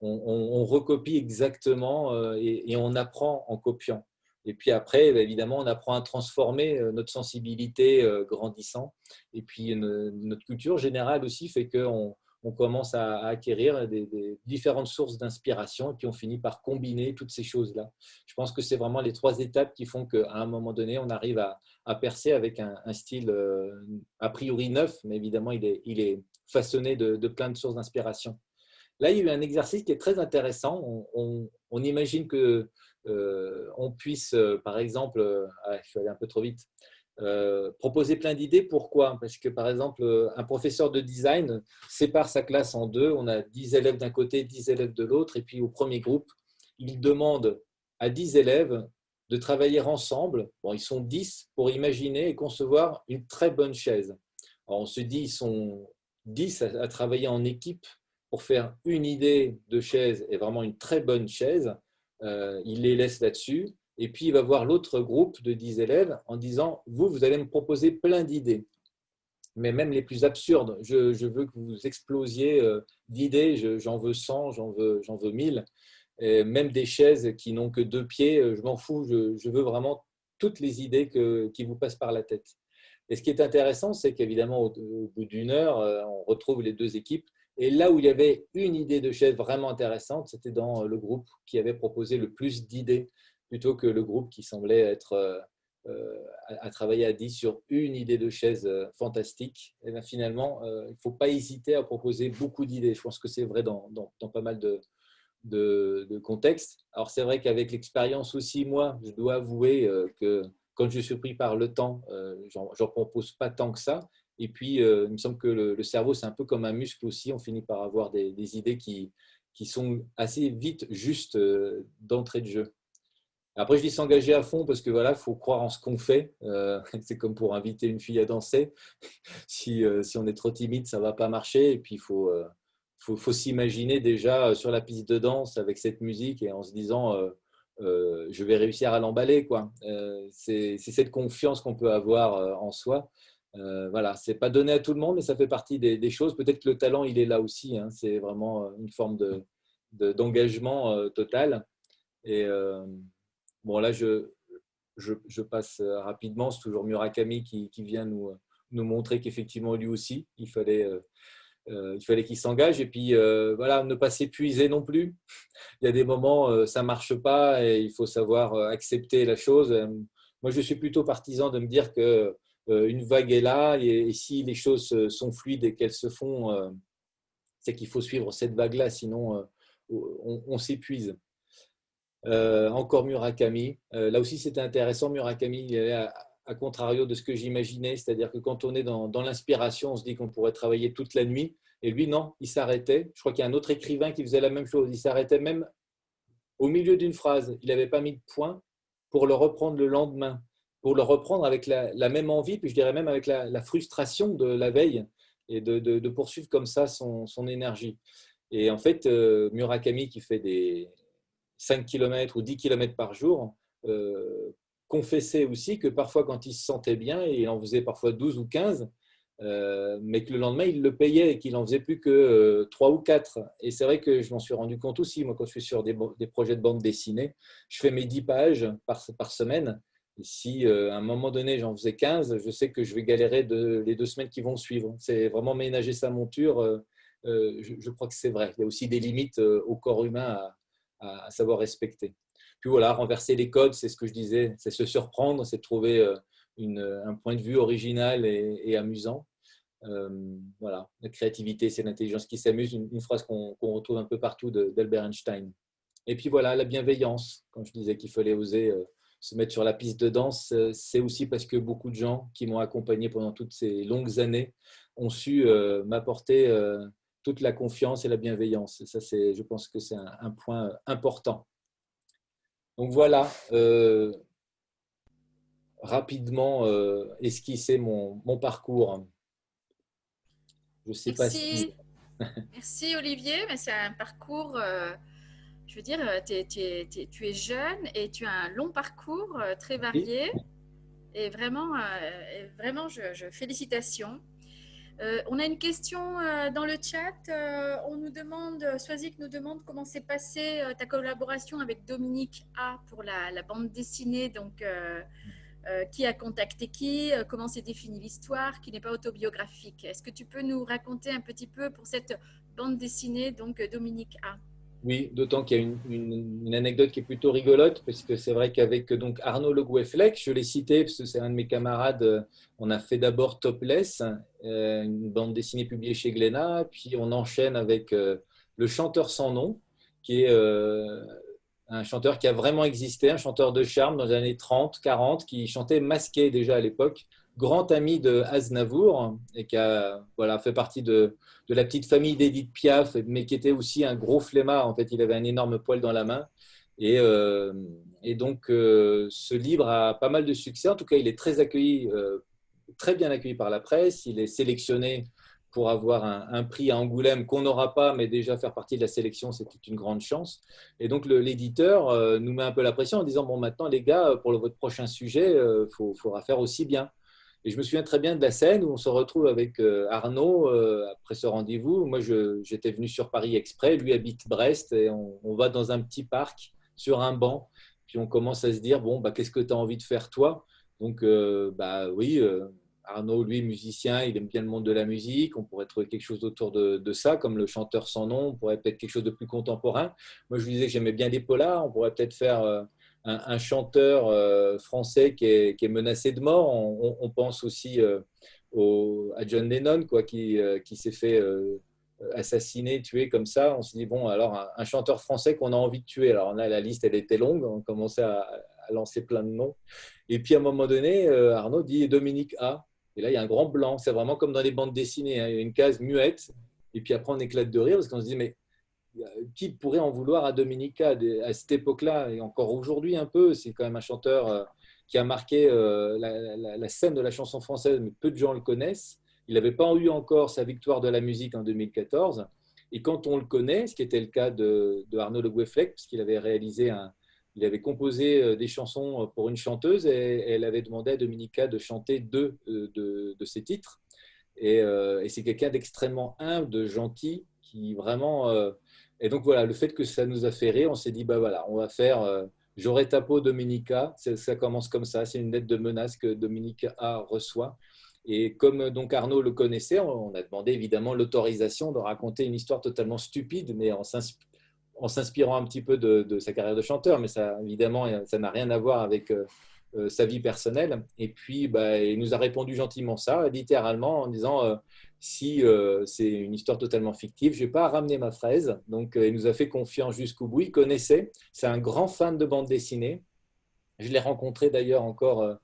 on recopie exactement et on apprend en copiant. Et puis après, évidemment, on apprend à transformer notre sensibilité grandissant. Et puis, notre culture générale aussi fait qu'on commence à acquérir des différentes sources d'inspiration et puis on finit par combiner toutes ces choses-là. Je pense que c'est vraiment les trois étapes qui font qu'à un moment donné, on arrive à percer avec un style a priori neuf, mais évidemment, il est façonné de plein de sources d'inspiration. Là, il y a eu un exercice qui est très intéressant. On imagine que on puisse, par exemple, je suis allé un peu trop vite, proposer plein d'idées. Pourquoi? Parce que, par exemple, un professeur de design sépare sa classe en deux. On a 10 élèves d'un côté, 10 élèves de l'autre. Et puis, au premier groupe, il demande à 10 élèves de travailler ensemble. Bon, ils sont 10 pour imaginer et concevoir une très bonne chaise. Alors, on se dit, ils sont 10 à travailler en équipe pour faire une idée de chaise et vraiment une très bonne chaise. Il les laisse là-dessus. Et puis, il va voir l'autre groupe de 10 élèves en disant, vous allez me proposer plein d'idées, mais même les plus absurdes. Je veux que vous explosiez d'idées. J'en veux 100, j'en veux 1000. Et même des chaises qui n'ont que deux pieds, je m'en fous. Je veux vraiment toutes les idées qui vous passent par la tête. Et ce qui est intéressant, c'est qu'évidemment, au bout d'une heure, on retrouve les deux équipes. Et là où il y avait une idée de chaise vraiment intéressante, c'était dans le groupe qui avait proposé le plus d'idées, plutôt que le groupe qui semblait être à travailler à 10 sur une idée de chaise fantastique. Et bien finalement, il ne faut pas hésiter à proposer beaucoup d'idées. Je pense que c'est vrai dans pas mal de contextes. Alors c'est vrai qu'avec l'expérience aussi, moi, je dois avouer que quand je suis pris par le temps, j'en propose pas tant que ça. Et puis, il me semble que le cerveau, c'est un peu comme un muscle aussi. On finit par avoir des idées qui sont assez vite justes d'entrée de jeu. Après, je dis s'engager à fond parce que voilà, faut croire en ce qu'on fait. C'est comme pour inviter une fille à danser. Si on est trop timide, ça va pas marcher. Et puis, faut s'imaginer déjà sur la piste de danse avec cette musique et en se disant je vais réussir à l'emballer, quoi. C'est cette confiance qu'on peut avoir en soi. Voilà, c'est pas donné à tout le monde, mais ça fait partie des choses. Peut-être que le talent, il est là aussi, hein. C'est vraiment une forme d'engagement total. Et bon, là, je passe rapidement. C'est toujours Murakami qui vient nous nous montrer qu'effectivement, lui aussi, il fallait qu'il s'engage. Et puis, voilà, ne pas s'épuiser non plus. Il y a des moments, ça ne marche pas et il faut savoir accepter la chose. Moi, je suis plutôt partisan de me dire que une vague est là et si les choses sont fluides et qu'elles se font, c'est qu'il faut suivre cette vague-là, sinon on s'épuise. Encore Murakami. Là aussi, c'était intéressant. Murakami, il est à contrario de ce que j'imaginais, c'est-à-dire que quand on est dans l'inspiration, on se dit qu'on pourrait travailler toute la nuit. Et lui, non, il s'arrêtait. Je crois qu'il y a un autre écrivain qui faisait la même chose. Il s'arrêtait même au milieu d'une phrase. Il n'avait pas mis de point pour le reprendre le lendemain, pour le reprendre avec la même envie, puis je dirais même avec la frustration de la veille et de poursuivre comme ça son énergie. Et en fait, Murakami qui fait des 5 km ou 10 km par jour, confessait aussi que parfois quand il se sentait bien, et il en faisait parfois 12 ou 15, mais que le lendemain, il le payait et qu'il n'en faisait plus que 3 ou 4. Et c'est vrai que je m'en suis rendu compte aussi, moi quand je suis sur des projets de bande dessinée, je fais mes 10 pages par semaine. Et si à un moment donné, j'en faisais 15, je sais que je vais galérer les 2 semaines qui vont suivre. C'est vraiment ménager sa monture. Je crois que c'est vrai. Il y a aussi des limites au corps humain à savoir respecter. Puis voilà, renverser les codes, c'est ce que je disais, c'est se surprendre, c'est trouver un point de vue original et amusant. Voilà, la créativité, c'est l'intelligence qui s'amuse, une phrase qu'on retrouve un peu partout d'Albert Einstein. Et puis voilà, la bienveillance, quand je disais qu'il fallait oser se mettre sur la piste de danse, c'est aussi parce que beaucoup de gens qui m'ont accompagné pendant toutes ces longues années ont su m'apporter toute la confiance et la bienveillance. Et ça, je pense que c'est un point important. Donc voilà, rapidement esquisser mon parcours. Je ne sais pas si… Merci Olivier, mais c'est un parcours, je veux dire, tu es jeune et tu as un long parcours très varié. Et vraiment, félicitations. On a une question dans le chat. On nous demande, Swazik nous demande comment s'est passée ta collaboration avec Dominique A pour la bande dessinée. Donc, qui a contacté qui, comment s'est définie l'histoire, qui n'est pas autobiographique. Est-ce que tu peux nous raconter un petit peu pour cette bande dessinée, donc Dominique A? Oui, d'autant qu'il y a une anecdote qui est plutôt rigolote, parce que c'est vrai qu'avec donc Arnaud Le Gouefflec, je l'ai cité parce que c'est un de mes camarades, on a fait d'abord Topless, une bande dessinée publiée chez Glénat, puis on enchaîne avec Le Chanteur sans nom, qui est un chanteur qui a vraiment existé, un chanteur de charme dans les années 30, 40, qui chantait masqué déjà à l'époque, grand ami de Aznavour et qui a fait partie de la petite famille d'Edith Piaf, mais qui était aussi un gros flemmard. En fait, il avait un énorme poil dans la main. Et donc, ce livre a pas mal de succès. En tout cas, il est très accueilli, très bien accueilli par la presse. Il est sélectionné pour avoir un prix à Angoulême qu'on n'aura pas, mais déjà faire partie de la sélection, c'était une grande chance. Et donc, l'éditeur nous met un peu la pression en disant, bon, maintenant, les gars, pour votre prochain sujet, il faudra faire aussi bien. Et je me souviens très bien de la scène où on se retrouve avec Arnaud après ce rendez-vous. Moi, j'étais venu sur Paris exprès, lui habite Brest, et on va dans un petit parc sur un banc. Puis on commence à se dire, bon, qu'est-ce que tu as envie de faire toi? Donc, oui, Arnaud, lui, musicien, il aime bien le monde de la musique. On pourrait trouver quelque chose autour de ça, comme Le Chanteur sans nom. On pourrait peut-être quelque chose de plus contemporain. Moi, je lui disais que j'aimais bien les polars. On pourrait peut-être faire un chanteur français qui est menacé de mort. On pense aussi à John Lennon, quoi, qui s'est fait assassiner, tuer comme ça. On s'est dit, bon, alors un chanteur français qu'on a envie de tuer. Alors là, la liste, elle était longue. On commençait à lancer plein de noms. Et puis, à un moment donné, Arnaud dit Dominique A. Et là, il y a un grand blanc. C'est vraiment comme dans les bandes dessinées. Hein. Il y a une case muette. Et puis après, on éclate de rire parce qu'on se dit, mais qui pourrait en vouloir à Dominica à cette époque-là et encore aujourd'hui un peu? C'est quand même un chanteur qui a marqué la scène de la chanson française, mais peu de gens le connaissent. Il n'avait pas eu encore sa victoire de la musique en 2014. Et quand on le connaît, ce qui était le cas de Arnaud Le Gouefflec, puisqu'il avait il avait composé des chansons pour une chanteuse et elle avait demandé à Dominica de chanter deux de ses titres. Et c'est quelqu'un d'extrêmement humble, de gentil, qui vraiment… et donc voilà, le fait que ça nous a fait rire, on s'est dit, voilà, on va faire J'aurai ta peau, Dominica. Ça commence comme ça, c'est une lettre de menace que Dominica reçoit. Et comme donc Arnaud le connaissait, on a demandé évidemment l'autorisation de raconter une histoire totalement stupide, mais en s'inspirant un petit peu de sa carrière de chanteur. Mais ça, évidemment, ça n'a rien à voir avec sa vie personnelle. Et puis, bah, il nous a répondu gentiment ça, littéralement, en disant si c'est une histoire totalement fictive, je ne vais pas ramener ma fraise. Donc, il nous a fait confiance jusqu'au bout. Il connaissait. C'est un grand fan de bande dessinée. Je l'ai rencontré d'ailleurs encore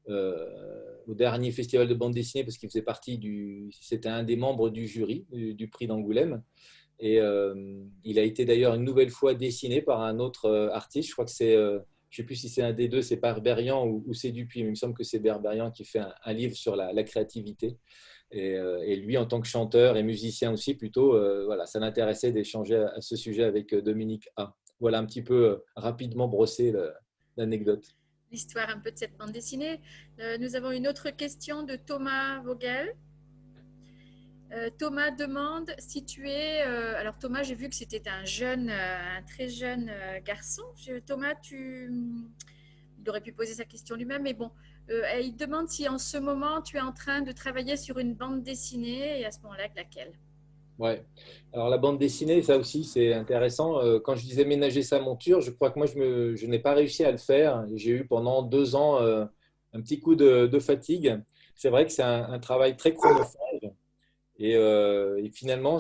au dernier festival de bande dessinée parce qu'il faisait partie c'était un des membres du jury du prix d'Angoulême. Et il a été d'ailleurs une nouvelle fois dessiné par un autre artiste. Je crois que je ne sais plus si c'est un des deux, c'est Berberian ou c'est Dupuis, mais il me semble que c'est Berberian qui fait un livre sur la créativité. Et lui, en tant que chanteur et musicien aussi, plutôt, voilà, ça l'intéressait d'échanger à ce sujet avec Dominique A. Voilà un petit peu rapidement brossé l'anecdote. L'histoire un peu de cette bande dessinée. Nous avons une autre question de Thomas Vogel. Thomas demande si tu es... alors Thomas, j'ai vu que c'était un très jeune garçon. Thomas, il aurait pu poser sa question lui-même, mais bon, il demande si en ce moment tu es en train de travailler sur une bande dessinée et à ce moment-là, laquelle? Ouais. Alors la bande dessinée, ça aussi, c'est intéressant. Quand je disais ménager sa monture, je crois que moi, je n'ai pas réussi à le faire. J'ai eu pendant 2 ans un petit coup de fatigue. C'est vrai que c'est un travail très chronophage. Et finalement,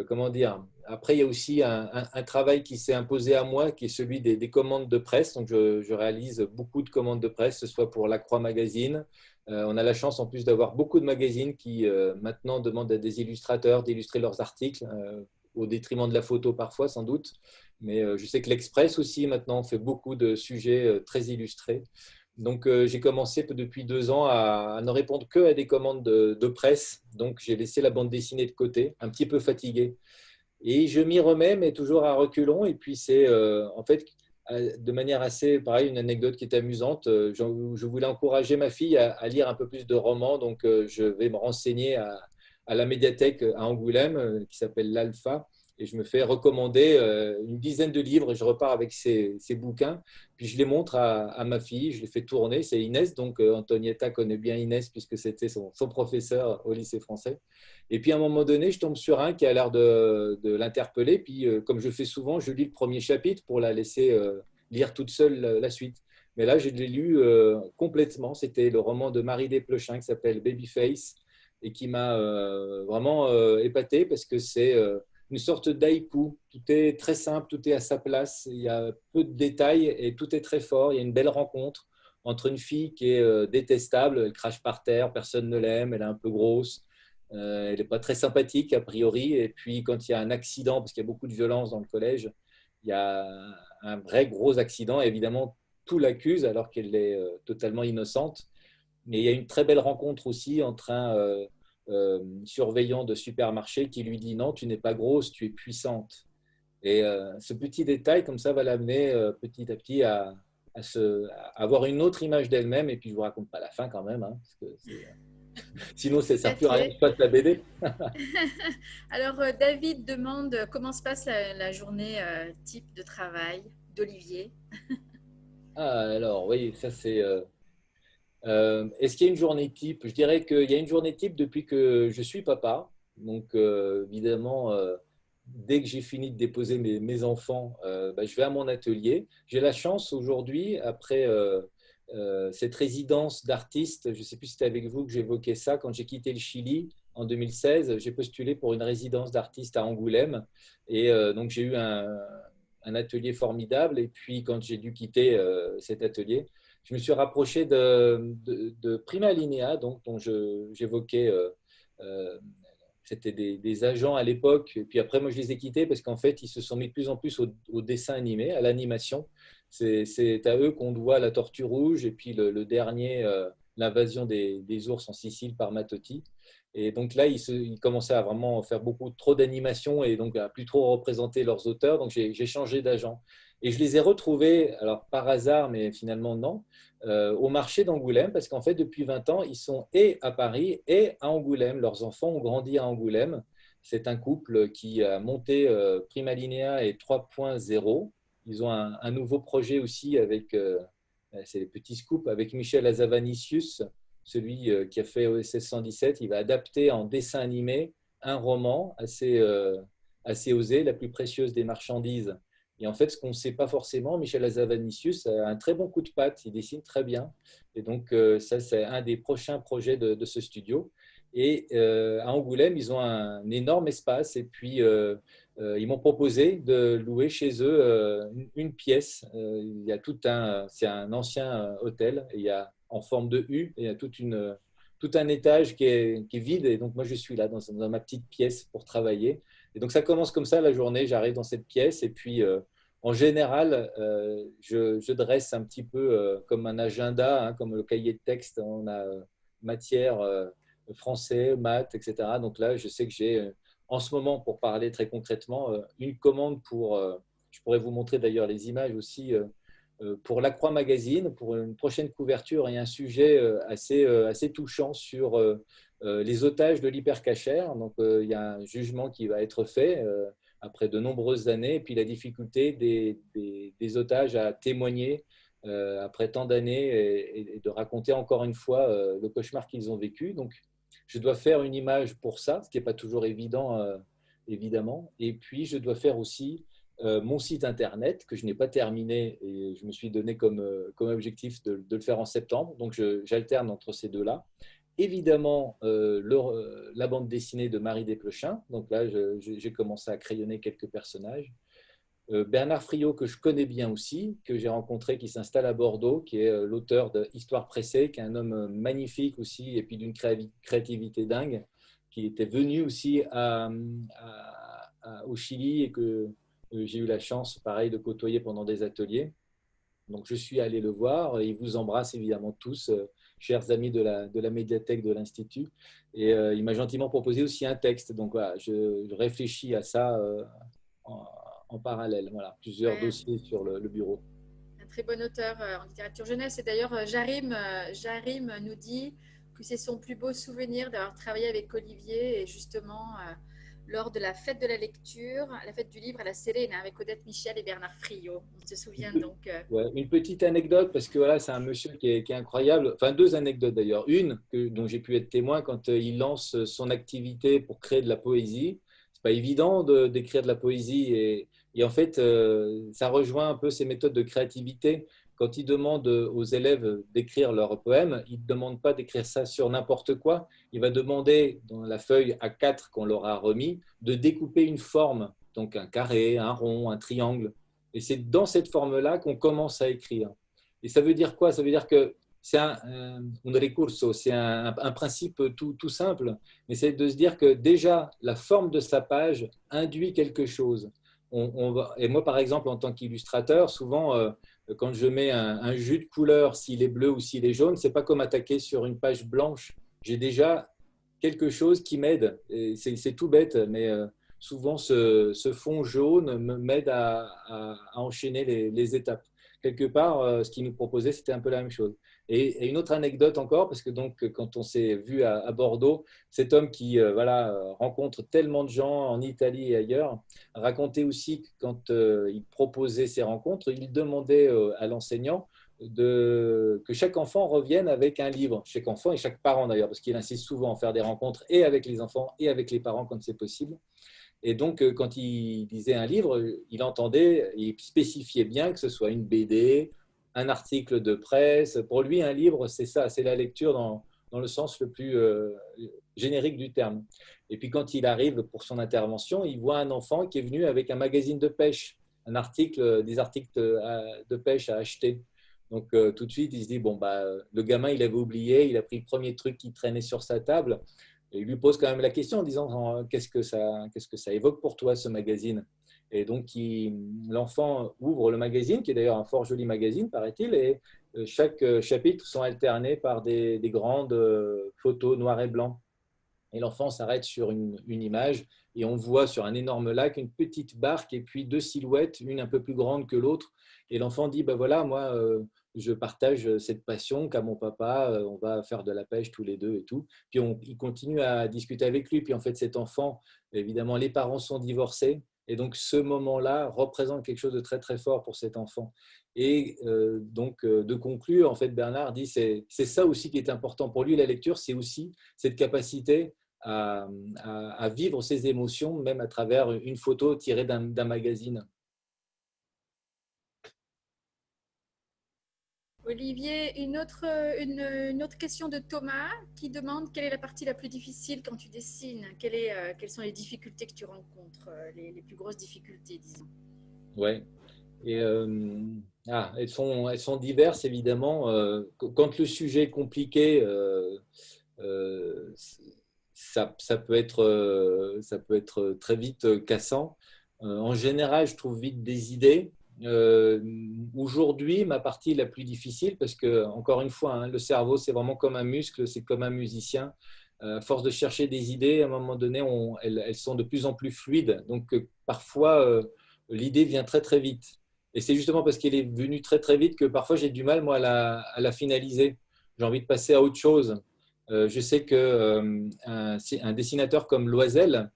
comment dire, après, il y a aussi un travail qui s'est imposé à moi, qui est celui des commandes de presse. Donc, je réalise beaucoup de commandes de presse, que ce soit pour La Croix Magazine. On a la chance en plus d'avoir beaucoup de magazines qui maintenant demandent à des illustrateurs d'illustrer leurs articles, au détriment de la photo parfois, sans doute. Mais je sais que l'Express aussi, maintenant, fait beaucoup de sujets très illustrés. Donc, j'ai commencé depuis 2 ans à ne répondre que à des commandes de presse. Donc, j'ai laissé la bande dessinée de côté, un petit peu fatigué. Et je m'y remets, mais toujours à reculons. Et puis, c'est en fait, de manière assez, pareil, une anecdote qui est amusante. Je voulais encourager ma fille à lire un peu plus de romans. Donc, je vais me renseigner à la médiathèque à Angoulême, qui s'appelle l'Alpha. Et je me fais recommander une dizaine de livres et je repars avec ces bouquins. Puis je les montre à ma fille, je les fais tourner. C'est Inès, donc Antonietta connaît bien Inès puisque c'était son professeur au lycée français. Et puis à un moment donné, je tombe sur un qui a l'air de l'interpeller. Puis comme je fais souvent, je lis le premier chapitre pour la laisser lire toute seule la suite. Mais là, je l'ai lu complètement. C'était le roman de Marie Desplechin qui s'appelle Babyface et qui m'a vraiment épaté parce que c'est une sorte d'haïku. Tout est très simple, tout est à sa place. Il y a peu de détails et tout est très fort. Il y a une belle rencontre entre une fille qui est détestable, elle crache par terre, personne ne l'aime, elle est un peu grosse, elle n'est pas très sympathique a priori. Et puis quand il y a un accident, parce qu'il y a beaucoup de violence dans le collège, il y a un vrai gros accident. Et évidemment, tout l'accuse alors qu'elle est totalement innocente. Mais il y a une très belle rencontre aussi entre un surveillant de supermarché qui lui dit non, tu n'es pas grosse, tu es puissante. Et ce petit détail comme ça va l'amener petit à petit à avoir une autre image d'elle-même. Et puis je vous raconte pas la fin quand même, hein, parce que sinon ça ne Tout sert à plus à rien que fait. je fasse la BD. Alors, David demande comment se passe la journée type de travail d'Olivier. Ah, alors oui, ça c'est. Est-ce qu'il y a une journée type? Je dirais qu'il y a une journée type depuis que je suis papa. Donc, évidemment, dès que j'ai fini de déposer mes enfants, bah, je vais à mon atelier. J'ai la chance aujourd'hui, après cette résidence d'artiste, je ne sais plus si c'était avec vous que j'évoquais ça, quand j'ai quitté le Chili en 2016, j'ai postulé pour une résidence d'artiste à Angoulême. Et donc, j'ai eu un atelier formidable. Et puis, quand j'ai dû quitter cet atelier, je me suis rapproché de Prima Linea, donc, dont j'évoquais, c'était des agents à l'époque. Et puis après, moi, je les ai quittés parce qu'en fait, ils se sont mis de plus en plus au dessin animé, à l'animation. C'est à eux qu'on doit La Tortue Rouge et puis le dernier, L'invasion des ours en Sicile par Matotti. Et donc là, ils commençaient à vraiment faire beaucoup trop d'animation et donc à plus trop représenter leurs auteurs. Donc j'ai changé d'agent. Et je les ai retrouvés, alors par hasard, mais finalement non, au marché d'Angoulême, parce qu'en fait, depuis 20 ans, ils sont et à Paris et à Angoulême. Leurs enfants ont grandi à Angoulême. C'est un couple qui a monté Prima Linea et 3.0. Ils ont un nouveau projet aussi avec, c'est les petits scoops, avec Michel Azavanicius, celui qui a fait OSS 117, il va adapter en dessin animé un roman assez osé, La plus précieuse des marchandises. Et en fait, ce qu'on ne sait pas forcément, Michel Hazanavicius a un très bon coup de patte, il dessine très bien. Et donc, ça, c'est un des prochains projets de ce studio. Et à Angoulême, ils ont un énorme espace. Et puis, ils m'ont proposé de louer chez eux une pièce. Il y a c'est un ancien hôtel. Et il y a en forme de U. Et il y a tout un étage qui est vide. Et donc, moi, je suis là dans ma petite pièce pour travailler. Et donc, ça commence comme ça la journée. J'arrive dans cette pièce. Et puis, en général, je dresse un petit peu comme un agenda, hein, comme le cahier de texte. On a matière français, maths, etc. Donc là, je sais que j'ai en ce moment, pour parler très concrètement, une commande je pourrais vous montrer d'ailleurs les images aussi, pour La Croix Magazine, pour une prochaine couverture et un sujet assez touchant sur les otages de l'hypercachère. Donc, il y a un jugement qui va être fait après de nombreuses années, et puis la difficulté des otages à témoigner après tant d'années et de raconter encore une fois le cauchemar qu'ils ont vécu. Donc, je dois faire une image pour ça, ce qui n'est pas toujours évident, évidemment. Et puis, je dois faire aussi mon site internet que je n'ai pas terminé et je me suis donné comme objectif de le faire en septembre. Donc, j'alterne entre ces deux-là. Évidemment, la bande dessinée de Marie Desplechin. Donc là, j'ai commencé à crayonner quelques personnages. Bernard Friot, que je connais bien aussi, que j'ai rencontré, qui s'installe à Bordeaux, qui est l'auteur de Histoire pressée, qui est un homme magnifique aussi, et puis d'une créativité dingue, qui était venu aussi au Chili et que j'ai eu la chance, pareil, de côtoyer pendant des ateliers. Donc, je suis allé le voir. Il vous embrasse évidemment tous, chers amis de la médiathèque de l'Institut. Et il m'a gentiment proposé aussi un texte. Donc, voilà, je réfléchis à ça en parallèle. Voilà, plusieurs dossiers sur le bureau. Un très bon auteur en littérature jeunesse. Et d'ailleurs, Jarim nous dit que c'est son plus beau souvenir d'avoir travaillé avec Olivier et justement lors de la fête de la lecture, la fête du livre à la Célène avec Odette Michel et Bernard Friot. On se souvient donc. Ouais, une petite anecdote, parce que voilà, c'est un monsieur qui est incroyable. Enfin, deux anecdotes d'ailleurs. Une dont j'ai pu être témoin quand il lance son activité pour créer de la poésie. C'est pas évident d'écrire de la poésie et en fait, ça rejoint un peu ses méthodes de créativité. Quand il demande aux élèves d'écrire leurs poèmes, il ne demande pas d'écrire ça sur n'importe quoi. Il va demander, dans la feuille A4 qu'on leur a remis, de découper une forme, donc un carré, un rond, un triangle. Et c'est dans cette forme-là qu'on commence à écrire. Et ça veut dire quoi? Ça veut dire que c'est un principe tout simple, mais c'est de se dire que déjà, la forme de sa page induit quelque chose. Et moi, par exemple, en tant qu'illustrateur, souvent, quand je mets un jus de couleur, s'il est bleu ou s'il est jaune, c'est pas comme attaquer sur une page blanche. J'ai déjà quelque chose qui m'aide. C'est tout bête, mais souvent ce fond jaune m'aide à enchaîner les étapes. Quelque part, ce qu'il nous proposait, c'était un peu la même chose. Et une autre anecdote encore, parce que donc, quand on s'est vu à Bordeaux, cet homme qui rencontre tellement de gens en Italie et ailleurs, racontait aussi que quand il proposait ces rencontres, il demandait à l'enseignant que chaque enfant revienne avec un livre, chaque enfant et chaque parent d'ailleurs, parce qu'il insiste souvent à faire des rencontres et avec les enfants et avec les parents quand c'est possible. Et donc, quand il disait un livre, il spécifiait bien que ce soit une BD, un article de presse. Pour lui, un livre, c'est ça, c'est la lecture dans le sens le plus générique du terme. Et puis, quand il arrive pour son intervention, il voit un enfant qui est venu avec un magazine de pêche, des articles de pêche à acheter. Donc, tout de suite, il se dit, bon, le gamin, il avait oublié, il a pris le premier truc qui traînait sur sa table. Et il lui pose quand même la question en disant qu'est-ce que ça évoque pour toi, ce magazine? Et donc, l'enfant ouvre le magazine, qui est d'ailleurs un fort joli magazine, paraît-il, et chaque chapitre sont alternés par des grandes photos noir et blanc. Et l'enfant s'arrête sur une image et on voit sur un énorme lac une petite barque et puis deux silhouettes, une un peu plus grande que l'autre. Et l'enfant dit, voilà, moi, je partage cette passion qu'a mon papa, on va faire de la pêche tous les deux et tout. Puis il continue à discuter avec lui. Puis en fait, cet enfant, évidemment, les parents sont divorcés Et donc, ce moment-là représente quelque chose de très, très fort pour cet enfant. Et donc, de conclure, en fait, Bernard dit c'est ça aussi qui est important pour lui, la lecture, c'est aussi cette capacité à vivre ses émotions, même à travers une photo tirée d'un magazine. Olivier, une autre question de Thomas qui demande quelle est la partie la plus difficile quand tu dessines? Quelles sont les difficultés que tu rencontres, les plus grosses difficultés, disons? Ouais. Et elles sont diverses, évidemment. Quand le sujet est compliqué, euh, ça peut être très vite cassant. En général, je trouve vite des idées. Aujourd'hui, ma partie la plus difficile, parce que, encore une fois, hein, le cerveau, c'est vraiment comme un muscle, c'est comme un musicien. À force de chercher des idées, à un moment donné, elles sont de plus en plus fluides. Donc, parfois, l'idée vient très, très vite. Et c'est justement parce qu'elle est venue très, très vite que parfois, j'ai du mal, moi, à la finaliser. J'ai envie de passer à autre chose. Je sais qu'un dessinateur comme Loisel,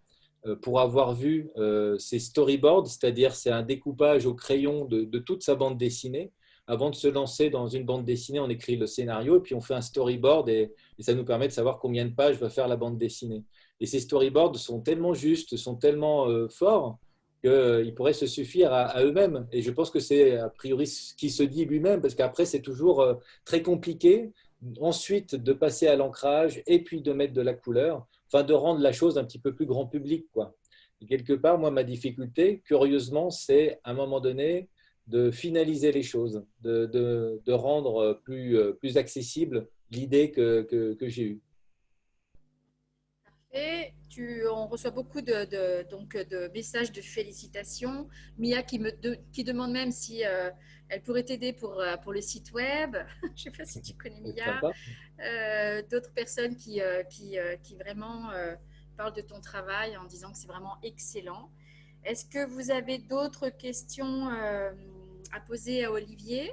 pour avoir vu ses storyboards, c'est-à-dire c'est un découpage au crayon de toute sa bande dessinée. Avant de se lancer dans une bande dessinée, on écrit le scénario et puis on fait un storyboard et ça nous permet de savoir combien de pages va faire la bande dessinée. Et ces storyboards sont tellement justes, sont tellement forts qu'ils pourraient se suffire à eux-mêmes. Et je pense que c'est a priori ce qui se dit lui-même, parce qu'après c'est toujours très compliqué ensuite de passer à l'ancrage et puis de mettre de la couleur, enfin de rendre la chose un petit peu plus grand public, quoi. Et quelque part, moi, ma difficulté, curieusement, c'est à un moment donné de finaliser les choses, de rendre plus accessible l'idée que j'ai eue. Et on reçoit beaucoup donc, de messages de félicitations. Mia qui demande même si elle pourrait t'aider pour le site web. Je ne sais pas si tu connais C'est Mia. sympa. D'autres personnes qui vraiment parlent de ton travail en disant que c'est vraiment excellent. Est-ce que vous avez d'autres questions à poser à Olivier?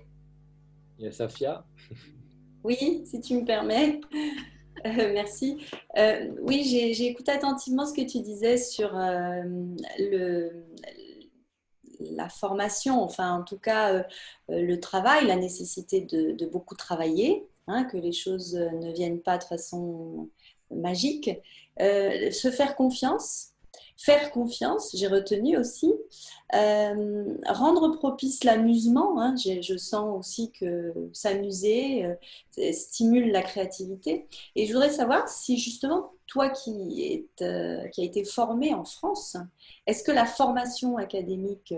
Il y a Safia. Oui, si tu me permets. Merci. Oui, j'ai écouté attentivement ce que tu disais sur le, la formation, enfin en tout cas le travail, la nécessité de beaucoup travailler, hein, que les choses ne viennent pas de façon magique. Se faire confiance, j'ai retenu aussi. Rendre propice l'amusement, hein, je sens aussi que s'amuser stimule la créativité. Et je voudrais savoir si justement, toi qui a été formé en France, est-ce que la formation académique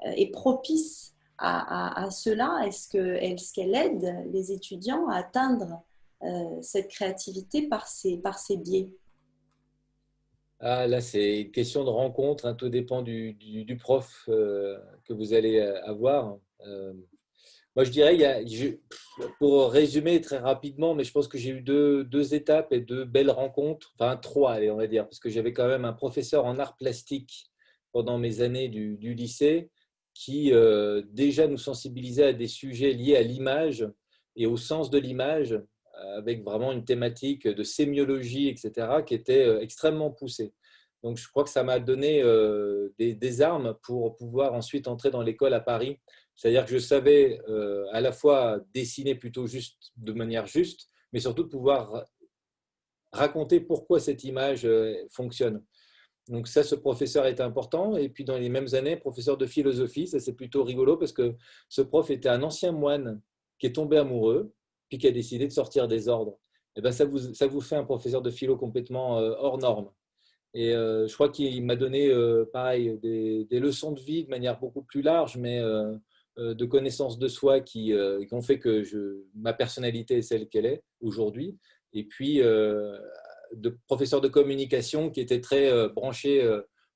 est propice à cela? Est-ce qu'elle aide les étudiants à atteindre cette créativité par ces biais? Ah, là, c'est une question de rencontre, hein, tout dépend du prof que vous allez avoir. Moi, je dirais, pour résumer très rapidement, mais je pense que j'ai eu deux étapes et deux belles rencontres, enfin trois, allez, on va dire, parce que j'avais quand même un professeur en art plastique pendant mes années du lycée qui déjà nous sensibilisait à des sujets liés à l'image et au sens de l'image, avec vraiment une thématique de sémiologie, etc., qui était extrêmement poussée. Donc, je crois que ça m'a donné des armes pour pouvoir ensuite entrer dans l'école à Paris. C'est-à-dire que je savais à la fois dessiner plutôt juste, de manière juste, mais surtout de pouvoir raconter pourquoi cette image fonctionne. Donc ça, ce professeur était important. Et puis dans les mêmes années, professeur de philosophie, ça c'est plutôt rigolo parce que ce prof était un ancien moine qui est tombé amoureux, puis qui a décidé de sortir des ordres. Et ben ça vous fait un professeur de philo complètement hors norme. Et je crois qu'il m'a donné, pareil, des leçons de vie de manière beaucoup plus large, mais de connaissance de soi qui ont fait que ma personnalité est celle qu'elle est aujourd'hui. Et puis, de professeur de communication qui était très branché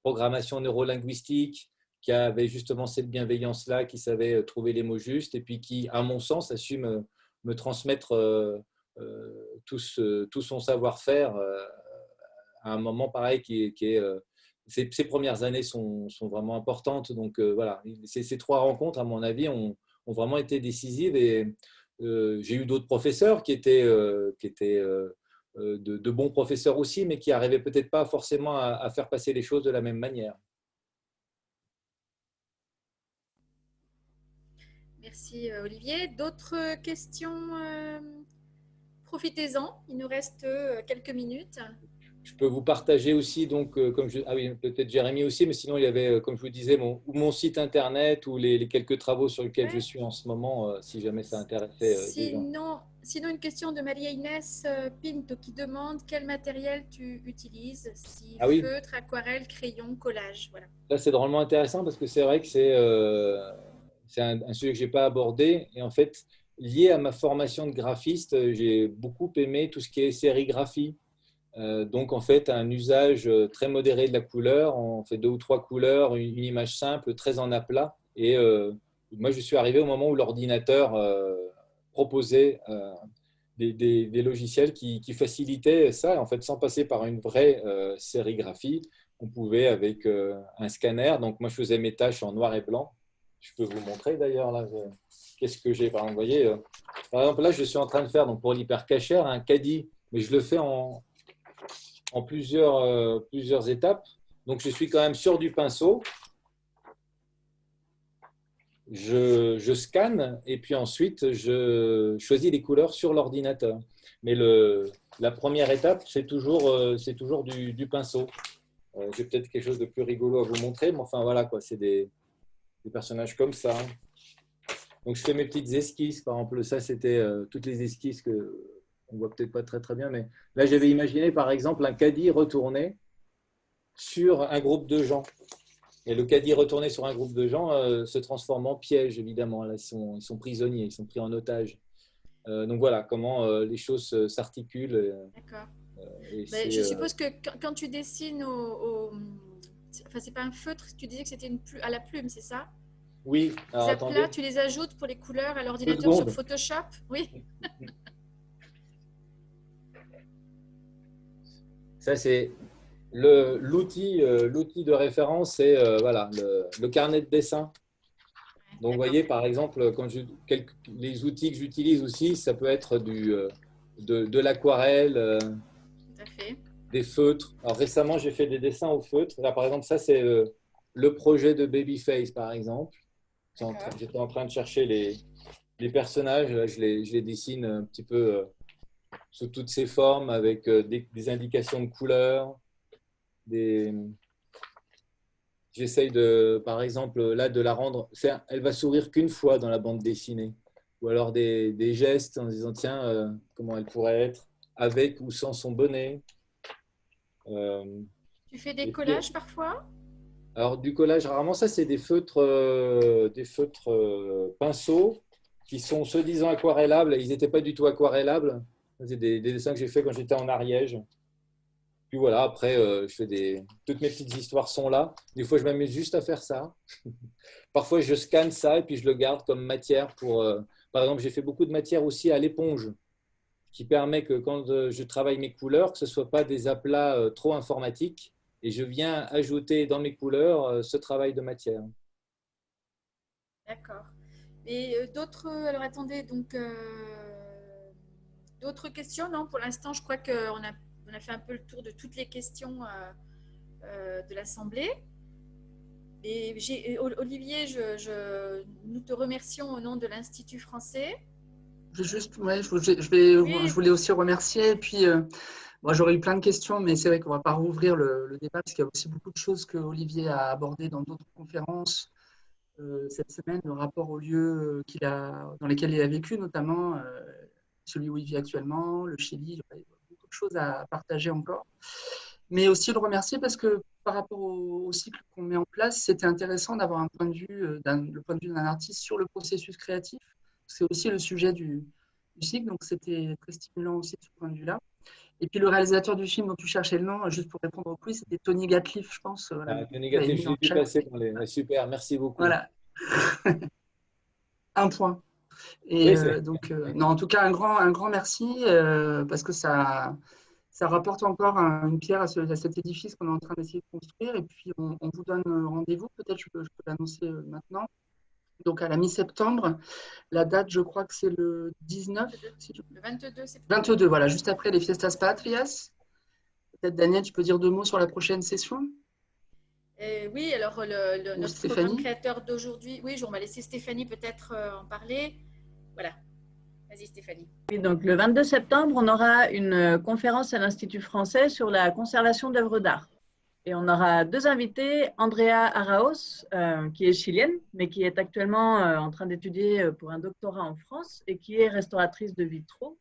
programmation neurolinguistique, qui avait justement cette bienveillance-là, qui savait trouver les mots justes, et puis qui, à mon sens, a su me transmettre tout son savoir-faire à un moment pareil ces premières années sont vraiment importantes. Donc voilà, ces trois rencontres, à mon avis, ont vraiment été décisives. Et j'ai eu d'autres professeurs qui étaient de bons professeurs aussi, mais qui n'arrivaient peut-être pas forcément à faire passer les choses de la même manière. Merci Olivier. D'autres questions? Profitez-en, il nous reste quelques minutes. Je peux vous partager aussi, donc, ah oui, peut-être Jérémy aussi, mais sinon, il y avait, comme je vous disais, mon site internet ou les quelques travaux sur lesquels je Ouais. suis en ce moment, si jamais ça intéressait des gens. Sinon, une question de Maria-Inès Pinto qui demande quel matériel tu utilises, si Ah oui, feutre, aquarelle, crayon, collage. Voilà. là, c'est drôlement intéressant parce que c'est vrai que c'est un sujet que je n'ai pas abordé. Et en fait, lié à ma formation de graphiste, j'ai beaucoup aimé tout ce qui est sérigraphie. Donc, en fait, un usage très modéré de la couleur. On fait 2 ou 3 couleurs, une image simple, très en aplat. Et moi, je suis arrivé au moment où l'ordinateur proposait des logiciels qui facilitaient ça. En fait, sans passer par une vraie sérigraphie, on pouvait avec un scanner. Donc, moi, je faisais mes tâches en noir et blanc. Je peux vous montrer d'ailleurs là. Qu'est-ce que j'ai? Par exemple, vous voyez, par exemple, là, je suis en train de faire donc, pour l'hypercachère un caddie, mais je le fais en plusieurs étapes. Donc, je suis quand même sur du pinceau. Je scanne et puis ensuite, je choisis les couleurs sur l'ordinateur. Mais la première étape, c'est toujours du pinceau. J'ai peut-être quelque chose de plus rigolo à vous montrer, mais enfin, voilà, quoi, c'est des personnages comme ça. Donc, je fais mes petites esquisses. Par exemple, ça, c'était toutes les esquisses que on voit peut-être pas très, très bien, mais là, j'avais imaginé, par exemple, un caddie retourné sur un groupe de gens. Et le caddie retourné sur un groupe de gens se transforme en piège, évidemment. Là, ils sont prisonniers, ils sont pris en otage. Donc voilà comment les choses s'articulent. D'accord. C'est, Je suppose que quand tu dessines enfin, c'est pas un feutre, tu disais que c'était à la plume, c'est ça? oui, alors Les attendez, aplats, tu les ajoutes pour les couleurs à 2 l'ordinateur sur secondes. Photoshop? Oui. Ça, c'est l'outil de référence, c'est voilà, le carnet de dessin. Donc, vous voyez, par exemple, les outils que j'utilise aussi, ça peut être de l'aquarelle, Tout à fait. des feutres. Alors, récemment, j'ai fait des dessins au feutre. Là, par exemple, ça, c'est le projet de Babyface, par exemple. J'étais en train de chercher les personnages. Là, je les dessine un petit peu sous toutes ces formes, avec des indications de couleurs. J'essaye par exemple, là, de la rendre. Elle va sourire qu'une fois dans la bande dessinée. Ou alors des gestes en disant, tiens, comment elle pourrait être avec ou sans son bonnet. Tu fais des Et puis, collages parfois? alors, du collage, rarement, ça, c'est des feutres, pinceaux qui sont soi-disant aquarellables. Ils n'étaient pas du tout aquarellables. C'est des dessins que j'ai fait quand j'étais en Ariège. Puis voilà, après, je fais toutes mes petites histoires sont là. Des fois, je m'amuse juste à faire ça. Parfois, je scanne ça et puis je le garde comme matière pour. Par exemple, j'ai fait beaucoup de matière aussi à l'éponge, qui permet que quand je travaille mes couleurs, que ce ne soit pas des aplats trop informatiques. Et je viens ajouter dans mes couleurs ce travail de matière. D'accord. Et d'autres, alors attendez, donc d'autres questions? Non, pour l'instant, je crois on a fait un peu le tour de toutes les questions de l'Assemblée. Et Olivier, nous te remercions au nom de l'Institut français. Je voulais aussi remercier. Et puis, moi, j'aurais eu plein de questions, mais c'est vrai qu'on ne va pas rouvrir le débat parce qu'il y a aussi beaucoup de choses que Olivier a abordées dans d'autres conférences cette semaine, le rapport aux lieux dans lesquels il a vécu, notamment celui où il vit actuellement, le Chili. Il y a beaucoup de choses à partager encore. Mais aussi le remercier parce que par rapport au cycle qu'on met en place, c'était intéressant d'avoir le point de vue d'un artiste sur le processus créatif. C'est aussi le sujet du cycle, donc c'était très stimulant aussi de ce point de vue-là. Et puis le réalisateur du film dont tu cherchais le nom, juste pour répondre au quiz, c'était Tony Gatliff, je pense. Voilà, Le négatif, je l'ai vu passer dans les. Ouais, super, merci beaucoup. voilà. Un point. Et Oui, non, en tout cas, un grand merci parce que ça rapporte encore une pierre à cet édifice qu'on est en train d'essayer de construire. Et puis, on vous donne rendez-vous. Peut-être je peux l'annoncer maintenant. Donc, à la mi-septembre, la date, je crois que c'est le 19. Le 22 septembre. 22, voilà, juste après les Fiestas Patrias. Peut-être, Daniel, tu peux dire 2 mots sur la prochaine session? Oui, alors Ou notre programme Stéphanie? créateur d'aujourd'hui, oui, on va laisser Stéphanie peut-être en parler. Voilà, vas-y Stéphanie. Oui, donc le 22 septembre, on aura une conférence à l'Institut français sur la conservation d'œuvres d'art. Et on aura deux invités, Andrea Araos, qui est chilienne, mais qui est actuellement en train d'étudier pour un doctorat en France et qui est restauratrice de vitraux,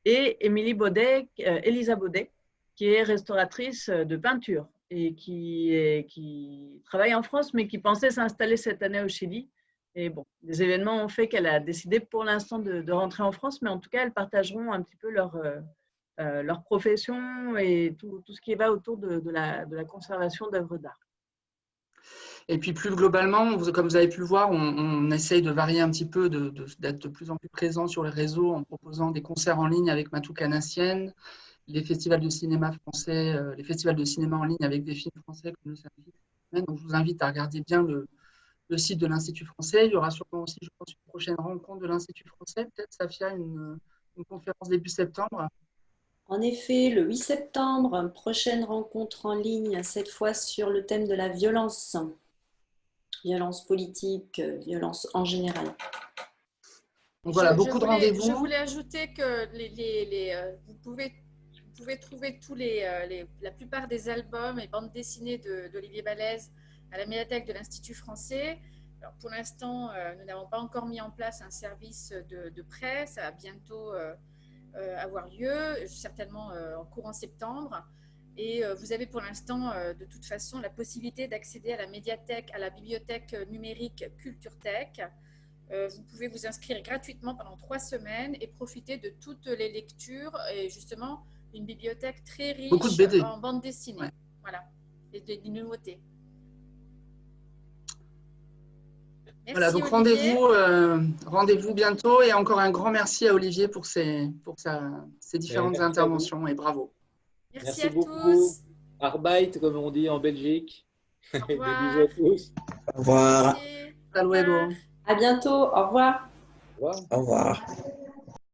et Émilie Baudet, Elisa Baudet, qui est restauratrice de peinture et qui travaille en France, mais qui pensait s'installer cette année au Chili. Et bon, les événements ont fait qu'elle a décidé pour l'instant de rentrer en France, mais en tout cas, elles partageront un petit peu leur profession et tout ce qui va autour de la conservation d'œuvres d'art. Et puis plus globalement, comme vous avez pu le voir, on essaye de varier un petit peu, d'être de plus en plus présent sur les réseaux en proposant des concerts en ligne avec Matou Canassienne, les festivals de cinéma français, les festivals de cinéma en ligne avec des films français comme le service. Donc je vous invite à regarder bien le site de l'Institut français. Il y aura sûrement aussi, je pense, une prochaine rencontre de l'Institut français. Peut-être, Safia, une conférence début septembre. En effet, le 8 septembre, prochaine rencontre en ligne, cette fois sur le thème de la violence. Violence politique, violence en général. Donc voilà, beaucoup de rendez-vous. Je voulais ajouter que vous pouvez trouver la plupart des albums et bandes dessinées d'Olivier Balèze à la médiathèque de l'Institut français. Alors, pour l'instant, nous n'avons pas encore mis en place un service de prêt. Ça va bientôt avoir lieu, certainement en courant septembre. Et vous avez pour l'instant, de toute façon, la possibilité d'accéder à la médiathèque, à la bibliothèque numérique CultureTech. Vous pouvez vous inscrire gratuitement pendant 3 semaines et profiter de toutes les lectures et justement une bibliothèque très riche en bande dessinée. Ouais. Voilà, et des nouveautés. Merci, voilà, donc rendez-vous bientôt et encore un grand merci à Olivier pour ses différentes interventions et bravo. Merci à beaucoup. Tous. Arbeit, comme on dit en Belgique. Au revoir. Des bisous à tous. Au revoir. Hasta luego. À bientôt. Au revoir. Au revoir. Au revoir.